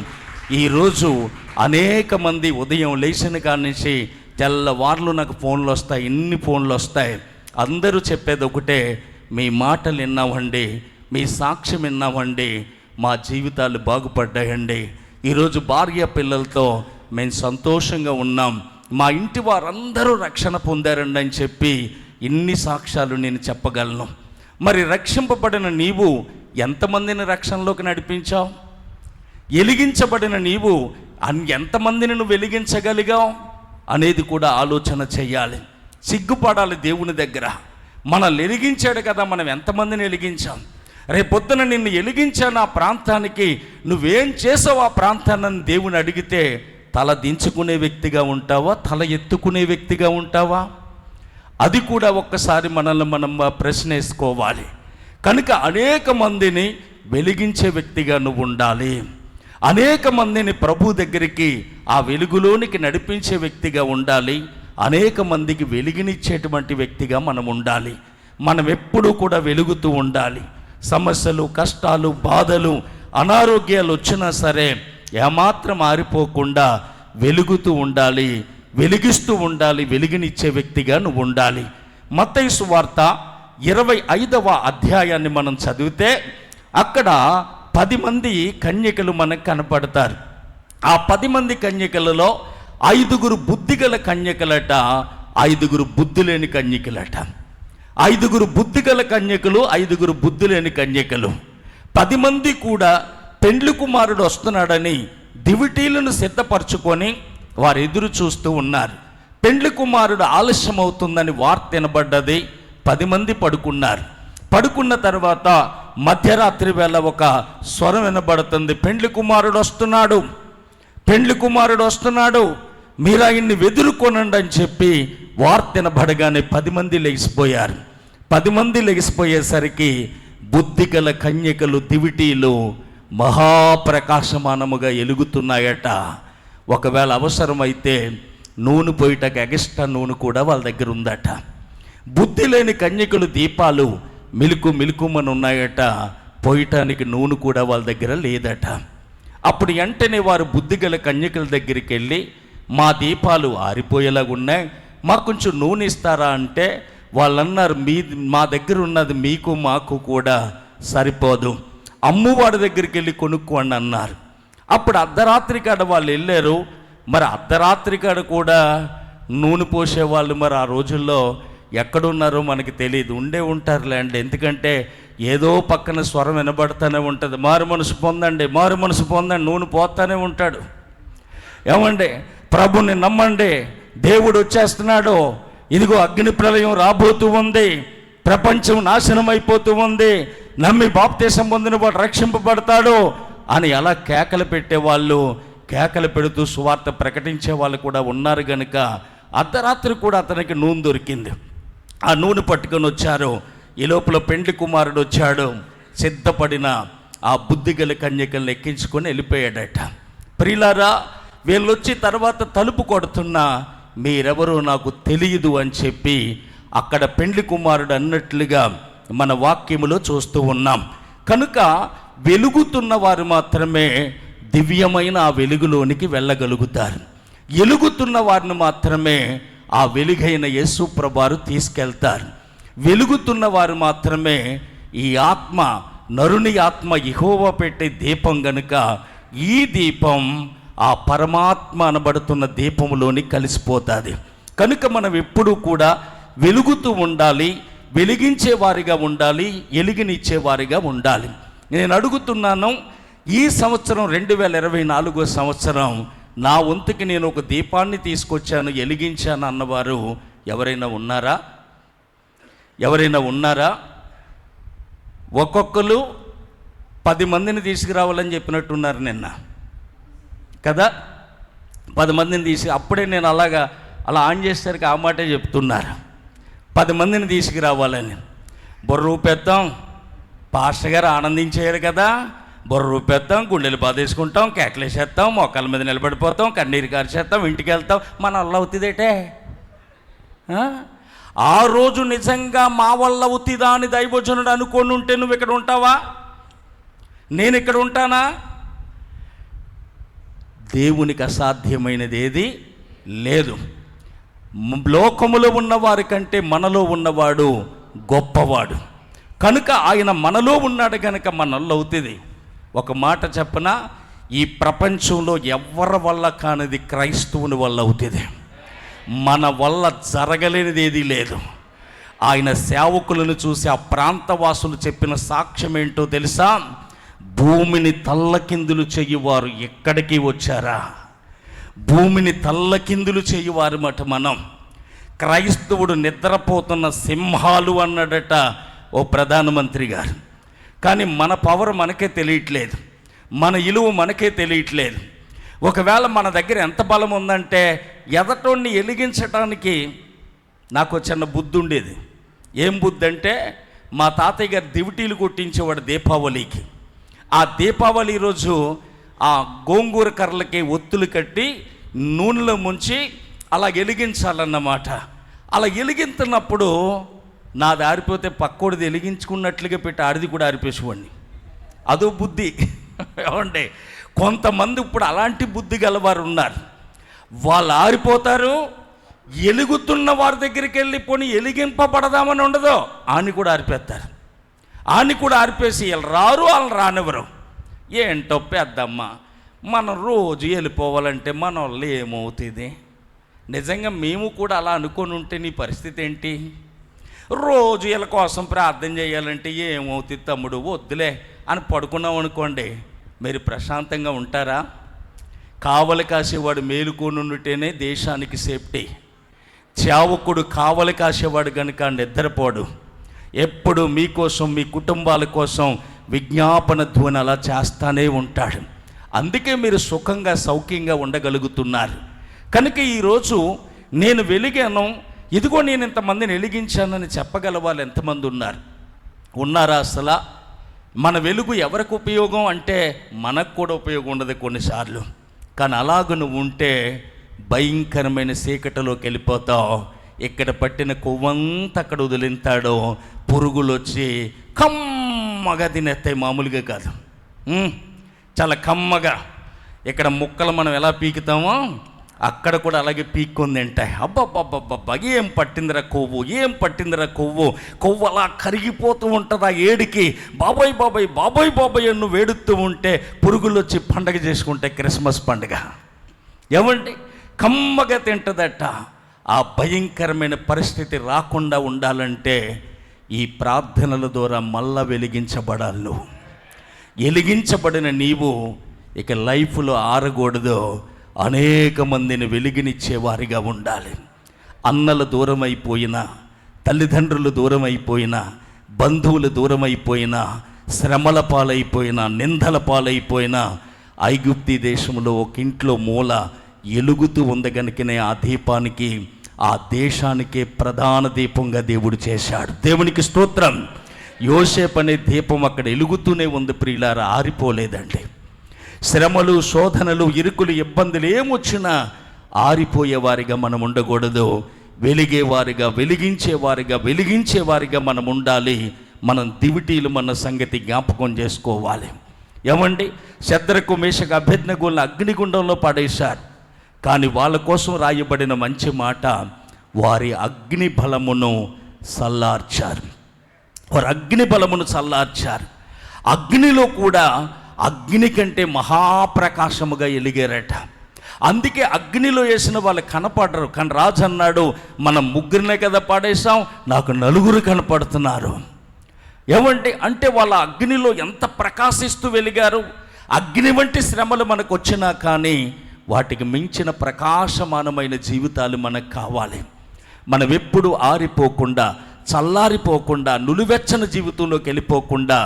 ఈరోజు అనేక మంది ఉదయం లేచిన కాడి నుంచి తెల్లవార్లు నాకు ఫోన్లు వస్తాయి, ఇన్ని ఫోన్లు వస్తాయి. అందరూ చెప్పేది ఒకటే, మీ మాటలు విన్నామండి, మీ సాక్ష్యం విన్నామండి, మా జీవితాలు బాగుపడ్డాయండి. ఈరోజు భార్య పిల్లలతో మేము సంతోషంగా ఉన్నాం, మా ఇంటి వారందరూ రక్షణ పొందారండి అని చెప్పి ఇన్ని సాక్ష్యాలు నేను చెప్పగలను. మరి రక్షింపబడిన నీవు ఎంతమందిని రక్షణలోకి నడిపించావు? వెలిగించబడిన నీవు ఎంతమందిని నువ్వు వెలిగించగలిగావు అనేది కూడా ఆలోచన చెయ్యాలి. సిగ్గుపడాలి దేవుని దగ్గర. మనల్ని వెలిగించాడు కదా, మనం ఎంతమందిని వెలిగించాం? రేపొద్దున నిన్ను వెలిగించాను ఆ ప్రాంతానికి, నువ్వేం చేసావు ఆ ప్రాంతాన్ని దేవుని అడిగితే తల దించుకునే వ్యక్తిగా ఉంటావా, తల ఎత్తుకునే వ్యక్తిగా ఉంటావా? అది కూడా ఒక్కసారి మనల్ని మనం ప్రశ్న వేసుకోవాలి. కనుక అనేక మందిని వెలిగించే వ్యక్తిగా నువ్వు ఉండాలి. అనేక మందిని ప్రభు దగ్గరికి ఆ వెలుగులోనికి నడిపించే వ్యక్తిగా ఉండాలి. అనేక మందికి వెలుగునిచ్చేటువంటి వ్యక్తిగా మనం ఉండాలి. మనం ఎప్పుడూ కూడా వెలుగుతూ ఉండాలి. సమస్యలు, కష్టాలు, బాధలు, అనారోగ్యాలు వచ్చినా సరే ఏమాత్రం ఆరిపోకుండా వెలుగుతూ ఉండాలి, వెలిగిస్తూ ఉండాలి, వెలుగునిచ్చే వ్యక్తిగా నువ్వు ఉండాలి. మత్తయి సువార్త 25వ అధ్యాయాన్ని మనం చదివితే అక్కడ 10 మంది కన్యకలు మనకు కనపడతారు. ఆ 10 మంది కన్యకలలో 5 బుద్ధిగల కన్యకలట, 5 బుద్ధి లేని కన్యకలట. 5 బుద్ధిగల కన్యకలు, 5 బుద్ధి లేని కన్యకలు. 10 మంది కూడా పెండ్లి కుమారుడు వస్తున్నాడని దివిటీలను సిద్ధపరచుకొని వారు ఎదురు చూస్తూ ఉన్నారు. పెండ్లి కుమారుడు ఆలస్యం అవుతుందని వార్త వినబడ్డది. 10 మంది పడుకున్నారు. పడుకున్న తర్వాత మధ్యరాత్రి వేళ ఒక స్వరం వినబడుతుంది, పెండ్లి కుమారుడు వస్తున్నాడు, పెండ్లి కుమారుడు వస్తున్నాడు, మీరు ఆయన్ని ఎదుర్కొనండి అని చెప్పి వార్త వినబడగానే 10 మంది లెగిసిపోయారు. 10 మంది లెగిసిపోయేసరికి బుద్ధిగల కన్యకలు దివిటీలు మహాప్రకాశమానముగా ఎలుగుతున్నాయట. ఒకవేళ అవసరమైతే నూనె పోయిటకు ఎగస్ట్రా నూనె కూడా వాళ్ళ దగ్గర ఉందట. బుద్ధి లేని కన్యకలు దీపాలు మిలుకుమని ఉన్నాయట, పోయటానికి నూనె కూడా వాళ్ళ దగ్గర లేదట. అప్పుడు వెంటనే వారు బుద్ధిగల కన్యకల దగ్గరికి వెళ్ళి, మా దీపాలు ఆరిపోయేలాగా ఉన్నాయి, మాకు కొంచెం నూనె ఇస్తారా అంటే వాళ్ళు అన్నారు, మా దగ్గర ఉన్నది మీకు మాకు కూడా సరిపోదు, అమ్మువాడి దగ్గరికి వెళ్ళి కొనుక్కోండి అన్నారు. అప్పుడు అర్ధరాత్రి కాడ వాళ్ళు వెళ్ళారు. మరి అర్ధరాత్రి కాడ కూడా నూనె పోసేవాళ్ళు మరి ఆ రోజుల్లో ఎక్కడున్నారో మనకి తెలియదు. ఉంటారులే అండి, ఎందుకంటే ఏదో పక్కన స్వరం వినబడుతూనే ఉంటుంది, మారు మనసు పొందండి, మారు మనసు పొందండి, నూనె పోతానే ఉంటాడు. ఏమండి, ప్రభుని నమ్మండి, దేవుడు వచ్చేస్తున్నాడు, ఇదిగో అగ్ని ప్రళయం రాబోతూ ఉంది, ప్రపంచం నాశనం అయిపోతూ ఉంది, నమ్మి బాప్తీసం పొందిన వాడు రక్షింపబడతాడు అని అలా కేకలు పెట్టేవాళ్ళు, కేకలు పెడుతూ సువార్త ప్రకటించే వాళ్ళు కూడా ఉన్నారు. కనుక అర్ధరాత్రి కూడా అతనికి నూనె దొరికింది. ఆ నూనె పట్టుకొని వచ్చారు. ఈ లోపల పెండ్లి కుమారుడు వచ్చాడు. సిద్ధపడిన ఆ బుద్ధిగల కన్యకల్ని ఎక్కించుకొని వెళ్ళిపోయాడట. ప్రియులారా, వీళ్ళొచ్చి తర్వాత తలుపు కొడుతున్నా మీరెవరో నాకు తెలియదు అని చెప్పి అక్కడ పెండ్లి కుమారుడు అన్నట్లుగా మన వాక్యములో చూస్తూ ఉన్నాం. కనుక వెలుగుతున్న వారు మాత్రమే దివ్యమైన ఆ వెలుగులోనికి వెళ్ళగలుగుతారు. వెలుగుతున్న వారిని మాత్రమే ఆ వెలుగైన యేసు ప్రభువారు తీసుకెళ్తారు. వెలుగుతున్న వారు మాత్రమే ఈ ఆత్మ, నరుని ఆత్మ యెహోవా పెట్టే దీపం గనుక ఈ దీపం ఆ పరమాత్మ అనబడుతున్న దీపంలోని కలిసిపోతుంది. కనుక మనం ఎప్పుడూ కూడా వెలుగుతూ ఉండాలి, వెలిగించే వారిగా ఉండాలి, ఎలుగునిచ్చేవారిగా ఉండాలి. నేను అడుగుతున్నాను, ఈ సంవత్సరం 2024 సంవత్సరం నా వంతుకి నేను ఒక దీపాన్ని తీసుకొచ్చాను, వెలిగించాను అన్నవారు ఎవరైనా ఉన్నారా? ఎవరైనా ఉన్నారా? ఒక్కొక్కరు 10 మందిని తీసుకురావాలని చెప్పినట్టున్నారు నిన్న కదా. 10 మందిని అప్పుడే నేను అలా ఆన్ చేసేసరికి ఆ మాటే చెప్తున్నారు, 10 మందిని తీసుకురావాలని. బుర్ర ఊపేద్దాం, పాస్టర్ గారు ఆనందించారు కదా, బుర్ర ఊపేద్దాం, గుండెలు బాధేసుకుంటాం, కేకలేసేస్తాం, మోకాళ్ళ మీద నిలబడిపోతాం, కన్నీరు కార్చేస్తాం, ఇంటికి వెళ్తాం, మన వల్ల అవుతుందేటే. ఆ రోజు నిజంగా మా వల్ల అవుతుందా అని దైవజనుడు అనుకొని ఉంటే నువ్వు ఇక్కడ ఉంటావా? నేను ఇక్కడ ఉంటానా? దేవునికి అసాధ్యమైనది ఏది లేదు. లోకములో ఉన్నవారి కంటే మనలో ఉన్నవాడు గొప్పవాడు. కనుక ఆయన మనలో ఉన్నాడు కనుక మనల్లో అవుతుంది. ఒక మాట చెప్పనా, ఈ ప్రపంచంలో ఎవరి వల్ల కానిది క్రైస్తవుని వల్ల అవుతుంది. మన వల్ల జరగలేనిది ఏదీ లేదు. ఆయన సేవకులను చూసి ఆ ప్రాంతవాసులు చెప్పిన సాక్ష్యం ఏంటో తెలుసా? భూమిని తల్లకిందులు చెయ్యవారు ఎక్కడికి వచ్చారా? భూమిని తల్లకిందులు చెయ్యవారు మాట మనం. క్రైస్తవుడు నిద్రపోతున్న సింహాలు అన్నాడట ఓ ప్రధానమంత్రి గారు. కానీ మన పవర్ మనకే తెలియట్లేదు, మన ఇలువ మనకే తెలియట్లేదు. ఒకవేళ మన దగ్గర ఎంత బలం ఉందంటే ఎదటోడిని వెలిగించడానికి నాకు చిన్న బుద్ధి ఉండేది. ఏం బుద్ధి అంటే, మా తాతయ్య గారు దివిటీలు కొట్టించేవాడు దీపావళికి. ఆ దీపావళి రోజు ఆ గోంగూర కర్రలకి ఒత్తులు కట్టి నూనెలో ముంచి అలా వెలిగించాలన్నమాట. అలా వెలిగించినప్పుడు నాది ఆరిపోతే పక్కోడిది వెలిగించుకున్నట్లుగా పెట్టి ఆడిది కూడా ఆరిపేసేవాడిని. అదో బుద్ధి. ఏమండి, కొంతమంది ఇప్పుడు అలాంటి బుద్ధి గలవారు ఉన్నారు. వాళ్ళు ఆరిపోతారు, ఎలుగుతున్న వారి దగ్గరికి వెళ్ళి పోనీ ఎలిగింపబడదామని ఉండదో ఆని కూడా ఆరిపేస్తారు. ఆని కూడా ఆరిపేసి వీళ్ళు రారు, వాళ్ళు రానివ్వరు. ఏంటో పెద్దమ్మ, మనం రోజు వెళ్ళిపోవాలంటే మన వాళ్ళు ఏమవుతుంది? నిజంగా మేము కూడా అలా అనుకొని ఉంటే నీ పరిస్థితి ఏంటి? రోజు వీళ్ళ కోసం ప్రార్థన చేయాలంటే ఏమవుతుంది తమ్ముడు, వద్దులే అని పడుకున్నాం అనుకోండి, మీరు ప్రశాంతంగా ఉంటారా? కావలి కాసేవాడు మేలుకొని ఉంటేనే దేశానికి సేఫ్టీ. చావకుడు కావలి కాసేవాడు కనుక నిద్రపోడు. ఎప్పుడు మీకోసం, మీ కుటుంబాల కోసం విజ్ఞాపన ధ్వని అలా చేస్తానే ఉంటాడు. అందుకే మీరు సుఖంగా సౌఖ్యంగా ఉండగలుగుతున్నారు. కనుక ఈరోజు నేను వెలిగాను, ఇదిగో నేను ఇంతమందిని వెలిగించానని చెప్పగల వాళ్ళు ఎంతమంది ఉన్నారా? అసలు మన వెలుగు ఎవరికి ఉపయోగం అంటే మనకు కూడా ఉపయోగం ఉండదు కొన్నిసార్లు. కానీ అలాగ నువ్వు ఉంటే భయంకరమైన చీకటిలోకి వెళ్ళిపోతావు. ఇక్కడ పట్టిన కొవ్వంతా అక్కడ వదిలింతాడో పురుగులు వచ్చి కమ్మగా తినేస్తాయి. మామూలుగా కాదు, చాలా కమ్మగా. ఇక్కడ ముక్కలు మనం ఎలా పీకుతామో అక్కడ కూడా అలాగే పీక్కొని తింటాయి. అబ్బబ్బబ్బబ్బబ్బా, ఏం పట్టిందిరా కొవ్వు, ఏం పట్టిందిరా కొవ్వు. కొవ్వు అలా కరిగిపోతూ ఉంటుంది ఆ ఏడికి. బాబాయ్ బాబాయ్ బాబాయ్ బాబాయ్ నువ్వు వేడుతూ ఉంటే పురుగులు వచ్చి పండగ చేసుకుంటాయి, క్రిస్మస్ పండుగ. ఏమండి, కమ్మగా తింటుందట. ఆ భయంకరమైన పరిస్థితి రాకుండా ఉండాలంటే ఈ ప్రార్థనల ద్వారా మళ్ళా వెలిగించబడాలి. నువ్వు వెలిగించబడిన నీవు ఇక లైఫ్లో ఆరకూడదు, అనేక మందిని వెలిగినిచ్చేవారిగా ఉండాలి. అన్నలు దూరం అయిపోయినా, తల్లిదండ్రులు దూరం అయిపోయినా, బంధువులు దూరం అయిపోయినా, శ్రమల పాలైపోయినా, నిందల పాలైపోయినా, ఐగుప్తి దేశంలో ఒక ఇంట్లో మూల ఎలుగుతూ ఉంది కనుకనే ఆ దీపానికి, ఆ దేశానికే ప్రధాన దీపంగా దేవుడు చేశాడు. దేవునికి స్తోత్రం. యోసేపు అనే దీపం అక్కడ వెలుగుతూనే ఉంది ప్రియులారా, ఆరిపోలేదండి. శ్రమలు, శోధనలు, ఇరుకులు, ఇబ్బందులు ఏమొచ్చినా ఆరిపోయేవారిగా మనం ఉండకూడదు. వెలిగేవారిగా, వెలిగించేవారిగా మనం ఉండాలి. మనం దివిటీలు మన సంగతి జ్ఞాపకం చేసుకోవాలి. ఏమండి, శద్రకు, మేషకు, అబేద్నెగోలను అగ్నిగుండంలో పడేశారు. కానీ వాళ్ళ కోసం రాయబడిన మంచి మాట, వారి అగ్ని బలమును చల్లార్చారు. వారు అగ్ని బలమును చల్లార్చారు. అగ్నిలో కూడా అగ్ని కంటే మహాప్రకాశముగా ఎలిగారట. అందుకే అగ్నిలో వేసిన వాళ్ళు కనపడరు. కానీ రాజు అన్నాడు, మనం ముగ్గురినే కదా పాడేశాం, నాకు నలుగురు కనపడుతున్నారు. ఏమంటే అంటే వాళ్ళ అగ్నిలో ఎంత ప్రకాశిస్తూ వెలిగారు. అగ్ని వంటి శ్రమలు మనకు వచ్చినా కానీ వాటికి మించిన ప్రకాశమానమైన జీవితాలు మనకు కావాలి. మనం ఎప్పుడు ఆరిపోకుండా, చల్లారిపోకుండా, నులివెచ్చని జీవితంలోకి వెళ్ళిపోకుండా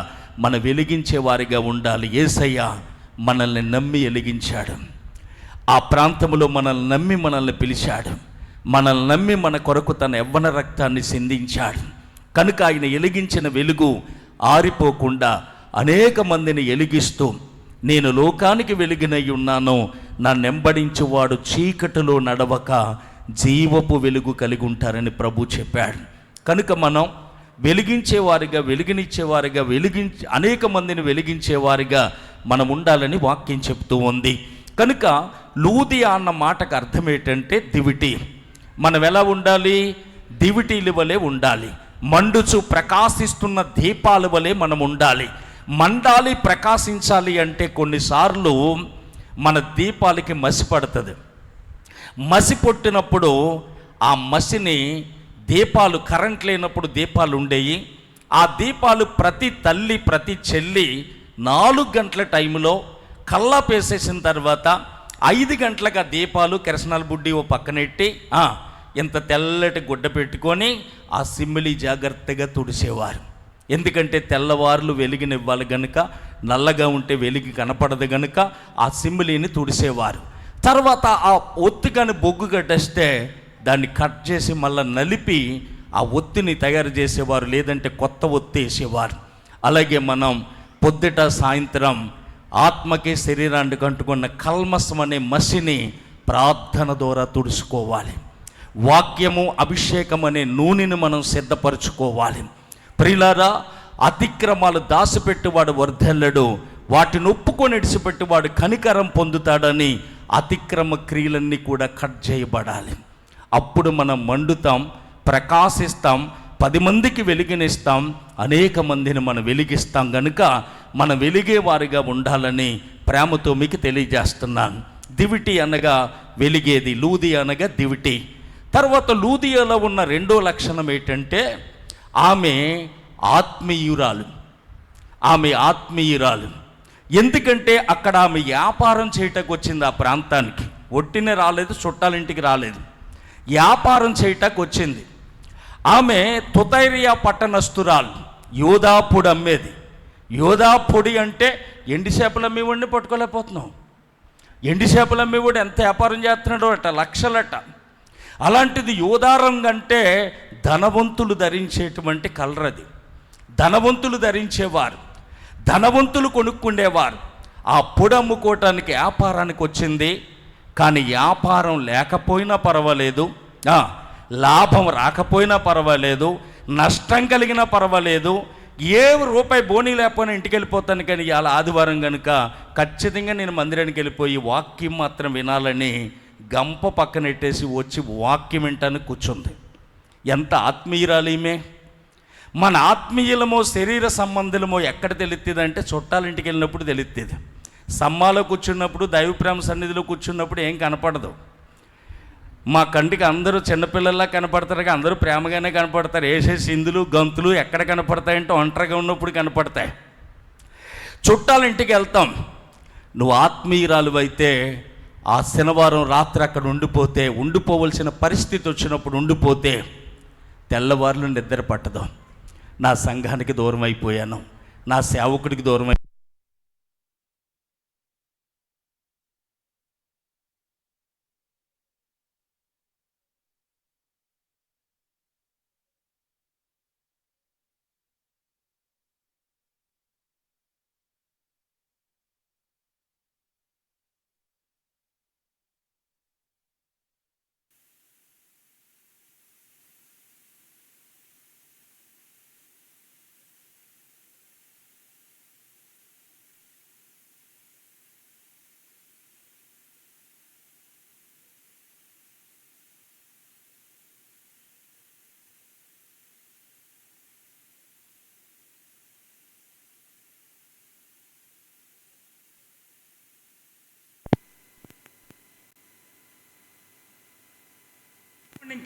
మనం వెలిగించే వారిగా ఉండాలి. యేసయ్య మనల్ని నమ్మి వెలిగించాడు. ఆ ప్రాంతంలో మనల్ని నమ్మి మనల్ని పిలిచాడు. మనల్ని నమ్మి మన కొరకు తన యవ్వన రక్తాన్ని సిందించాడు. కనుక ఆయన వెలిగించిన వెలుగు ఆరిపోకుండా అనేక మందిని వెలిగిస్తూ, నేను లోకానికి వెలుగునై ఉన్నాను, నన్నెంబడించువాడు చీకటిలో నడవక జీవపు వెలుగు కలిగి ఉంటారని ప్రభు చెప్పాడు. కనుక మనం వెలిగించేవారిగా, వెలుగునిచ్చేవారిగా, అనేక మందిని వెలిగించేవారిగా మనం ఉండాలని వాక్యం చెప్తూ ఉంది. కనుక లూదియా అన్న మాటకు అర్థం ఏంటంటే దివిటి. మనం ఎలా ఉండాలి? దివిటీల వలె ఉండాలి. మండుచు ప్రకాశిస్తున్న దీపాల వలె మనం ఉండాలి. మండాలి, ప్రకాశించాలి అంటే కొన్నిసార్లు మన దీపాలకి మసి పడుతుంది. మసి పొట్టినప్పుడు ఆ మసిని దీపాలు, కరెంట్ లేనప్పుడు దీపాలు ఉండేవి. ఆ దీపాలు ప్రతి తల్లి, ప్రతి చెల్లి 4 గంటల టైంలో కల్లాపేసేసిన తర్వాత 5 గంటలకు ఆ దీపాలు కిరసనాల బుడ్డి ఓ పక్కనెట్టి ఇంత తెల్లటి గుడ్డ పెట్టుకొని ఆ సిమ్మిలి జాగ్రత్తగా తుడిసేవారు. ఎందుకంటే తెల్లవారులు వెలిగినివ్వాలి గనుక, నల్లగా ఉంటే వెలిగి కనపడదు గనుక ఆ సిమ్మిలిని తుడిసేవారు. తర్వాత ఆ ఒత్తికని బొగ్గు కట్టేస్తే దాన్ని కట్ చేసి మళ్ళీ నలిపి ఆ ఒత్తిని తయారు చేసేవారు, లేదంటే కొత్త ఒత్తి వేసేవారు. అలాగే మనం పొద్దుట సాయంత్రం ఆత్మకి శరీరానికి అంటుకున్న కల్మసం అనే మసిని ప్రార్థన ద్వారా తుడుచుకోవాలి. వాక్యము, అభిషేకం అనే నూనెను మనం సిద్ధపరచుకోవాలి. ప్రియులారా, అతిక్రమాలు దాచిపెట్టువాడు వర్ధెల్లడు, వాటిని ఒప్పుకొని ఇడిచిపెట్టువాడు కనికరం పొందుతాడని అతిక్రమ క్రియలన్నీ కూడా కట్ చేయబడాలి. అప్పుడు మనం మండుతాం, ప్రకాశిస్తాం, 10 మందికి వెలిగినిస్తాం, అనేక మందిని మనం వెలిగిస్తాం. గనుక మనం వెలిగే వారిగా ఉండాలని ప్రేమతో మీకు తెలియజేస్తున్నాను. దివిటి అనగా వెలిగేది, లూది అనగా దివిటి. తర్వాత లూదియాలో ఉన్న రెండో లక్షణం ఏంటంటే ఆమె ఆత్మీయురాలు. ఆమె ఆత్మీయురాలు. ఎందుకంటే అక్కడ ఆమె వ్యాపారం చేయటానికి వచ్చింది. ఆ ప్రాంతానికి ఒట్టినే రాలేదు, చుట్టాలింటికి రాలేదు, వ్యాపారం చేయటానికి వచ్చింది. ఆమె తుతైరియా పట్టణస్తురాలు, యోధా పొడి అమ్మేది. యోధా పొడి అంటే ఎండి చేపలు అమ్మేవాడిని పట్టుకోలేకపోతున్నాం. ఎండి చేపలు అమ్మేవాడు ఎంత వ్యాపారం చేస్తున్నాడో అట, లక్షలట. అలాంటిది యోధా రంగు అంటే ధనవంతులు ధరించేటువంటి కలర్. అది ధనవంతులు ధరించేవారు, ధనవంతులు కొనుక్కుండేవారు. ఆ పొడి అమ్ముకోవటానికి వ్యాపారానికి వచ్చింది. కానీ వ్యాపారం లేకపోయినా పర్వాలేదు, లాభం రాకపోయినా పర్వాలేదు, నష్టం కలిగినా పర్వాలేదు, ఏ రూపాయి బోనీ లేకపోయినా ఇంటికి వెళ్ళిపోతాను. కానీ ఇవాళ ఆదివారం కనుక ఖచ్చితంగా నేను మందిరానికి వెళ్ళిపోయి వాక్యం మాత్రం వినాలని గంప పక్కనెట్టేసి వచ్చి వాక్యం వింటానికి కూర్చుంది. ఎంత ఆత్మీయురాలు ఈమె! మన ఆత్మీయులమో శరీర సంబంధులమో ఎక్కడ తెలుస్తుంది అంటే చుట్టాలింటికి వెళ్ళినప్పుడు తెలుస్తుంది. సమ్మాలో కూర్చున్నప్పుడు, దైవప్రేమ సన్నిధిలో కూర్చున్నప్పుడు ఏం కనపడదు. మా కంటికి అందరూ చిన్నపిల్లల్లా కనపడతారు, అందరూ ప్రేమగానే కనపడతారు. వేసే సిందులు, గంతులు ఎక్కడ కనపడతాయంటే ఒంటరిగా ఉన్నప్పుడు కనపడతాయి. చుట్టాలింటికి వెళ్తాం. నువ్వు ఆత్మీయురాలు అయితే ఆ శనివారం రాత్రి అక్కడ ఉండిపోవలసిన పరిస్థితి వచ్చినప్పుడు ఉండిపోతే తెల్లవారులు నిద్ర పట్టదు. నా సంఘానికి దూరం అయిపోయాను, నా సేవకుడికి దూరం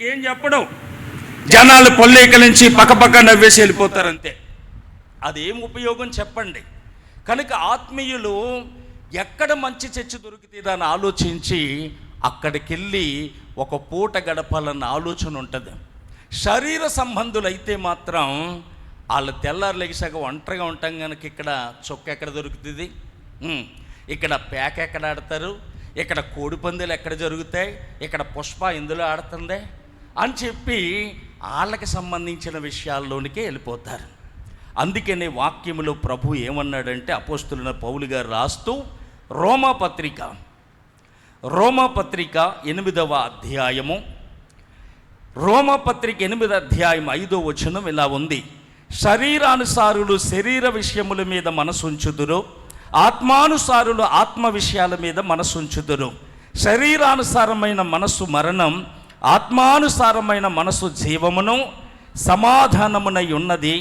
ఇంకేం చెప్పడం, జనాలు పొల్లేకలించి పక్కపక్క నవ్వేసి వెళ్ళిపోతారంతే. అదేం ఉపయోగం చెప్పండి? కనుక ఆత్మీయులు ఎక్కడ మంచి చర్చ దొరికితే దాన్ని ఆలోచించి అక్కడికి వెళ్ళి ఒక పూట గడపాలన్న ఆలోచన ఉంటుంది. శరీర సంబంధులైతే మాత్రం వాళ్ళు తెల్లారు లెగిసాక ఒంటరిగా ఉంటాం కనుక ఇక్కడ చొక్క ఎక్కడ దొరుకుతుంది, ఇక్కడ పేక ఎక్కడ ఆడతారు, ఇక్కడ కోడిపందులు ఎక్కడ జరుగుతాయి, ఇక్కడ పుష్ప ఇందులో ఆడుతుంది అని చెప్పి వాళ్ళకి సంబంధించిన విషయాల్లోనికే వెళ్ళిపోతారు. అందుకనే వాక్యములో ప్రభు ఏమన్నాడంటే, అపోస్తులైన పౌలు గారు రాస్తూ రోమాపత్రిక 8వ అధ్యాయము, రోమాపత్రిక 8వ అధ్యాయం 5వ వచనం ఇలా ఉంది: శరీరానుసారులు శరీర విషయముల మీద మనసుంచుదురు, ఆత్మానుసారులు ఆత్మ విషయాల మీద మనసుంచుదురు. శరీరానుసారమైన మనస్సు మరణం, ఆత్మానుసారమైన మనసు జీవమును సమాధానమునై ఉన్నది.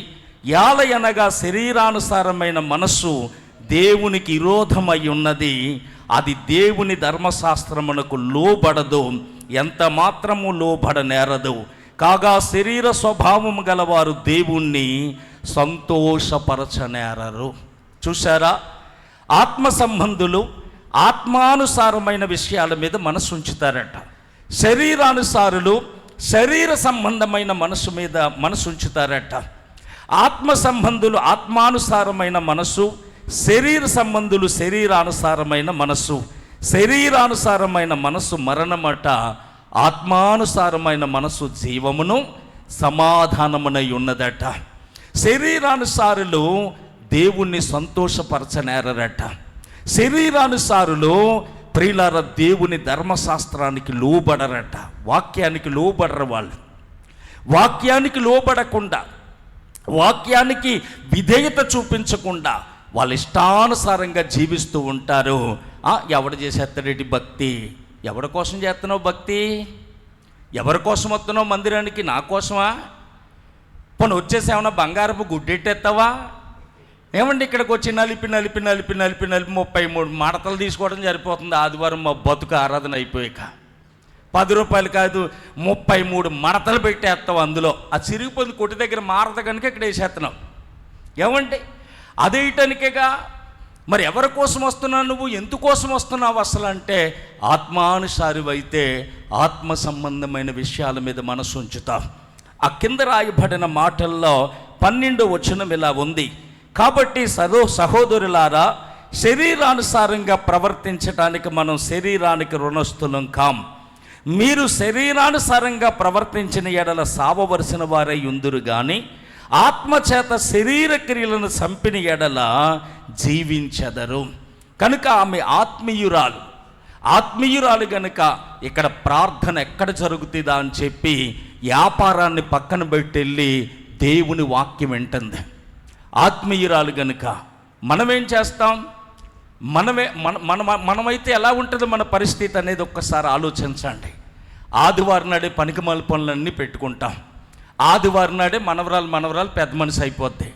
యాలయనగా శరీరానుసారమైన మనస్సు దేవునికి విరోధమై ఉన్నది, అది దేవుని ధర్మశాస్త్రమునకు లోబడదు, ఎంత మాత్రము లోబడనేరదు. కాగా శరీర స్వభావము గలవారు దేవుణ్ణి సంతోషపరచనేరరు. చూసారా, ఆత్మ సంబంధులు ఆత్మానుసారమైన విషయాల మీద మనసు ఉంచుతారట. శరీరానుసారులు శరీర సంబంధమైన మనసు మీద మనసు ఉంచుతారట. ఆత్మ సంబంధులు ఆత్మానుసారమైన మనసు, శరీర సంబంధులు శరీరానుసారమైన మనసు. శరీరానుసారమైన మనసు మరణమట, ఆత్మానుసారమైన మనసు జీవమును సమాధానమునై ఉన్నదట. శరీరానుసారులు దేవుణ్ణి సంతోషపరచనేరరట. శరీరానుసారులు ప్రియులార దేవుని ధర్మశాస్త్రానికి లోబడరట, వాక్యానికి లోబడరు. వాళ్ళు వాక్యానికి లోబడకుండా, వాక్యానికి విధేయత చూపించకుండా వాళ్ళ ఇష్టానుసారంగా జీవిస్తూ ఉంటారు. ఎవడు చేసేస్తాడేటి భక్తి? ఎవరి కోసం చేస్తున్నావు భక్తి? ఎవరి కోసం వస్తున్నావు మందిరానికి? నా కోసమా? పోనీ వచ్చేసేమన్నా బంగారపు గుడ్డెట్టేస్తావా? ఏమండి ఇక్కడికి వచ్చి నలిపి 33 మడతలు తీసుకోవడం సరిపోతుంది. ఆదివారం మా బతుకు ఆరాధన అయిపోయాక 10 రూపాయలు కాదు 33 మడతలు పెట్టేస్తావు. అందులో ఆ చిరిగిపోయింది కొట్టి దగ్గర మారత కనుక ఇక్కడ వేసేస్తున్నావు. ఏమండి అదే ఇటనికేగా. మరి ఎవరి కోసం వస్తున్నావు నువ్వు? ఎందుకోసం వస్తున్నావు అసలు అంటే, ఆత్మానుసారివైతే ఆత్మ సంబంధమైన విషయాల మీద మనసు ఉంచుతావు. ఆ కింద రాయబడిన మాటల్లో 12వ వచనం ఇలా ఉంది: కాబట్టి సహోదరులారా, శరీరానుసారంగా ప్రవర్తించడానికి మనం శరీరానికి రుణస్థులం కాం. మీరు శరీరానుసారంగా ప్రవర్తించిన ఎడల సావవలసిన వారై ఉందురు గాని, ఆత్మచేత శరీర క్రియలను చంపిన ఎడల జీవించెదరు. కనుక ఆమె ఆత్మీయురాలు గనుక ఇక్కడ ప్రార్థన ఎక్కడ జరుగుతుందా అని చెప్పి వ్యాపారాన్ని పక్కన పెట్టెళ్ళి దేవుని వాక్యం వింటుంది. ఆత్మీయురాలు గనుక మనమేం చేస్తాం? మనమైతే ఎలా ఉంటుంది మన పరిస్థితి అనేది ఒక్కసారి ఆలోచించండి. ఆదివారం నాడే పనికిమాల పనులన్నీ పెట్టుకుంటాం. ఆదివారం నాడే మనవరాలు పెద్ద మనిషి అయిపోద్ది.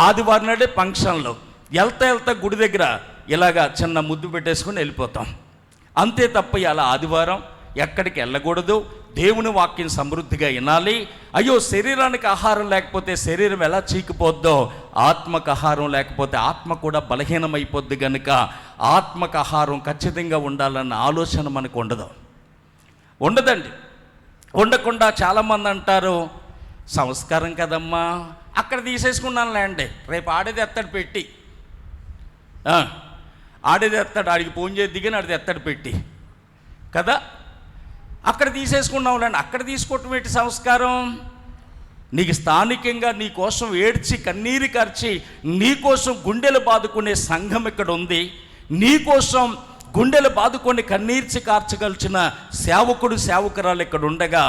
ఆదివారం నాడే ఫంక్షన్లో వెళ్తా గుడి దగ్గర ఇలాగా చిన్న ముద్దు పెట్టేసుకుని వెళ్ళిపోతాం. అంతే తప్ప ఇలా ఆదివారం ఎక్కడికి వెళ్ళకూడదు. దేవుని వాక్యం సమృద్ధిగా వినాలి. అయ్యో శరీరానికి ఆహారం లేకపోతే శరీరం ఎలా చీకిపోద్దో, ఆత్మకు ఆహారం లేకపోతే ఆత్మ కూడా బలహీనమైపోద్ది. కనుక ఆత్మకు ఆహారం ఖచ్చితంగా ఉండాలన్న ఆలోచన మనకు ఉండదండి. ఉండకుండా చాలామంది అంటారు, సంస్కారం కదమ్మా, అక్కడ తీసేసుకున్నానులే అండి, రేపు ఆడేది ఎత్తడు పెట్టి, ఆడేది ఎత్తాడు, ఆడికి ఫోన్ చేసి దిగిన ఆడిది ఎత్తడు పెట్టి కదా, అక్కడ తీసేసుకున్నావులేండి. అక్కడ తీసుకోవటం ఏంటి సంస్కారం? నీకు స్థానికంగా నీ కోసం ఏడ్చి కన్నీరు కార్చి నీ కోసం గుండెలు బాదుకునే సంఘం ఇక్కడ ఉంది. నీ కోసం గుండెలు బాదుకొని కన్నీర్చి కార్చగలిచిన సేవకురాలు ఇక్కడ ఉండగా,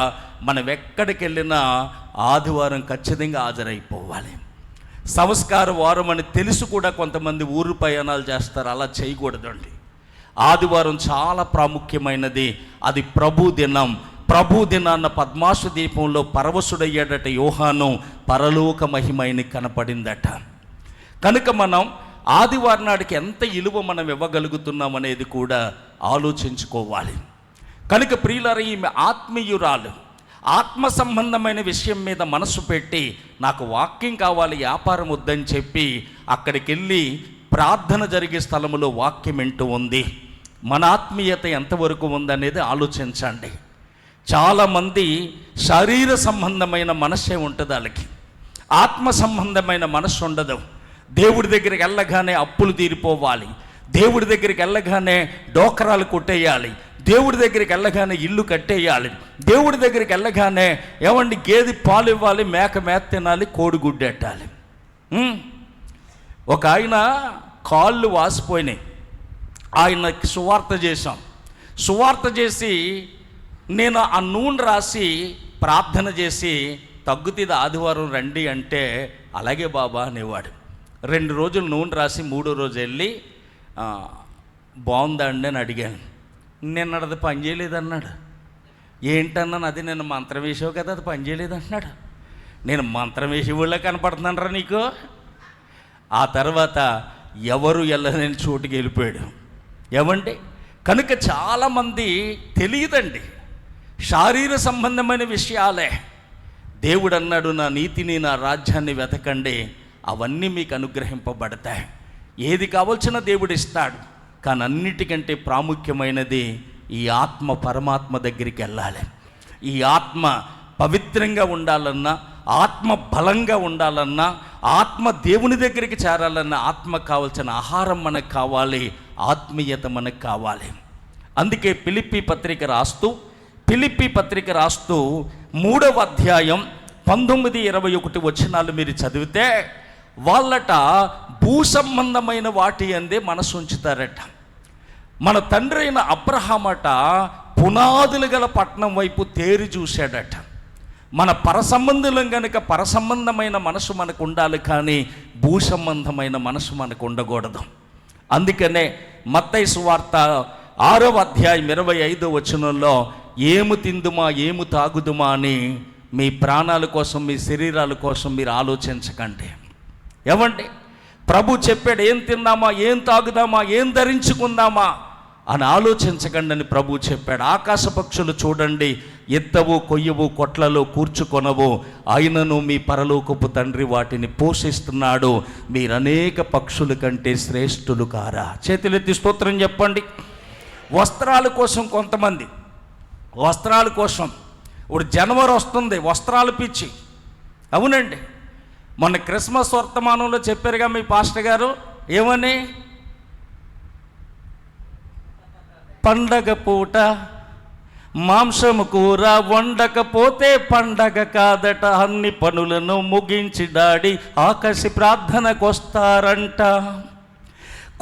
మనం ఎక్కడికి వెళ్ళినా ఆదివారం ఖచ్చితంగా హాజరైపోవాలి. సంస్కార వారం అని తెలుసు కూడా కొంతమంది ఊరు ప్రయాణాలు చేస్తారు. అలా చేయకూడదండి. ఆదివారం చాలా ప్రాముఖ్యమైనది. అది ప్రభు దినాన్న పద్మాసు దీపంలో పరవశుడయ్యాడట యోహాను. పరలోక మహిమైని కనపడిందట. కనుక మనం ఆదివారం నాటికి ఎంత విలువ మనం ఇవ్వగలుగుతున్నాం అనేది కూడా ఆలోచించుకోవాలి. కనుక ప్రియులారా, ఈమె ఆత్మ సంబంధమైన విషయం మీద మనసు పెట్టి నాకు వాక్యం కావాలి, వ్యాపారం వద్దని చెప్పి అక్కడికి వెళ్ళి ప్రార్థన జరిగే స్థలములో వాక్యం వింటూ ఉంది. మన ఆత్మీయత ఎంతవరకు ఉందనేది ఆలోచించండి. చాలామంది శరీర సంబంధమైన మనస్సే ఉంటుంది, వాళ్ళకి ఆత్మ సంబంధమైన మనస్సు ఉండదు. దేవుడి దగ్గరికి వెళ్ళగానే అప్పులు తీరిపోవాలి, దేవుడి దగ్గరికి వెళ్ళగానే డోకరాలు కొట్టేయాలి, దేవుడి దగ్గరికి వెళ్ళగానే ఇల్లు కట్టేయాలి, దేవుడి దగ్గరికి వెళ్ళగానే ఏమండి గేదె పాలు ఇవ్వాలి, మేక మేత తినాలి, కోడిగుడ్డు పెట్టాలి. ఒక ఆయన కాళ్ళు వాసిపోయినాయి, ఆయనకి సువార్త చేశాం. సువార్త చేసి నేను ఆ నూనె రాసి ప్రార్థన చేసి తగ్గుతుంది ఆదివారం రండి అంటే అలాగే బాబా అనేవాడు. 2 రోజులు నూనె రాసి 3వ రోజు వెళ్ళి బాగుందా అండి అని అడిగాను. నిన్నది పని చేయలేదు అన్నాడు. ఏంటన్నాను, అది నేను మంత్రం వేసావు కదా, అది పని చేయలేదు అన్నాడు. నేను మంత్రం వేసే ఊళ్ళో కనపడుతున్నానరా నీకు? ఆ తర్వాత ఎవరు వెళ్ళలేని చోటుకి వెళ్ళిపోయాడు. ఏమండి కనుక చాలామంది తెలియదండి, శారీర సంబంధమైన విషయాలే. దేవుడు అన్నాడు, నా నీతిని నా రాజ్యాన్ని వెతకండి, అవన్నీ మీకు అనుగ్రహింపబడతాయి. ఏది కావాల్సిన దేవుడు ఇస్తాడు. కానీ అన్నిటికంటే ప్రాముఖ్యమైనది ఈ ఆత్మ పరమాత్మ దగ్గరికి వెళ్ళాలి. ఈ ఆత్మ పవిత్రంగా ఉండాలన్నా, ఆత్మ బలంగా ఉండాలన్నా, ఆత్మ దేవుని దగ్గరికి చేరాలన్నా ఆత్మకు కావాల్సిన ఆహారం మనకు కావాలి, ఆత్మీయత మనకు కావాలి. అందుకే ఫిలిప్పీ పత్రిక రాస్తూ 3వ అధ్యాయం 19-21 వచనాలు మీరు చదివితే వాళ్ళట భూ సంబంధమైన వాటి అందే మనసు ఉంచుతారట. మన తండ్రి అయిన అబ్రహామట పునాదులు గల పట్టణం వైపు తేరి చూశాడట. మన పరసంబంధులం కనుక పరసంబంధమైన మనసు మనకు ఉండాలి, కానీ భూ సంబంధమైన మనసు మనకు ఉండకూడదు. అందుకనే మత్తయి సువార్త 6వ అధ్యాయం 25వ వచనంలో ఏము తిందుమా ఏము తాగుదుమా అని మీ ప్రాణాల కోసం మీ శరీరాల కోసం మీరు ఆలోచించకండి. ఏమండి ప్రభు చెప్పాడు, ఏం తిందామా ఏం తాగుదామా ఏం ధరించుకుందామా అని ఆలోచించకండి అని ప్రభు చెప్పాడు. ఆకాశ పక్షులు చూడండి, ఎత్తవు కొయ్యవు కొట్లలో కూర్చుకొనవు, అయినను మీ పరలోకపు తండ్రి వాటిని పోషిస్తున్నాడు. మీరు అనేక పక్షుల కంటే శ్రేష్ఠులు కారా? చేతులెత్తి స్తోత్రం చెప్పండి. వస్త్రాల కోసం కొంతమంది, వస్త్రాల కోసం ఇప్పుడు జనవరి వస్తుంది, వస్త్రాలు పిచ్చి. అవునండి, మొన్న క్రిస్మస్ వర్తమానంలో చెప్పారుగా మీ పాస్టర్ గారు, ఏమని? పండగ పూట మాంసము కూర వండకపోతే పండగ కాదట, అన్ని పనులను ముగించి డాడి ఆకాశి ప్రార్థనకు వస్తారంట.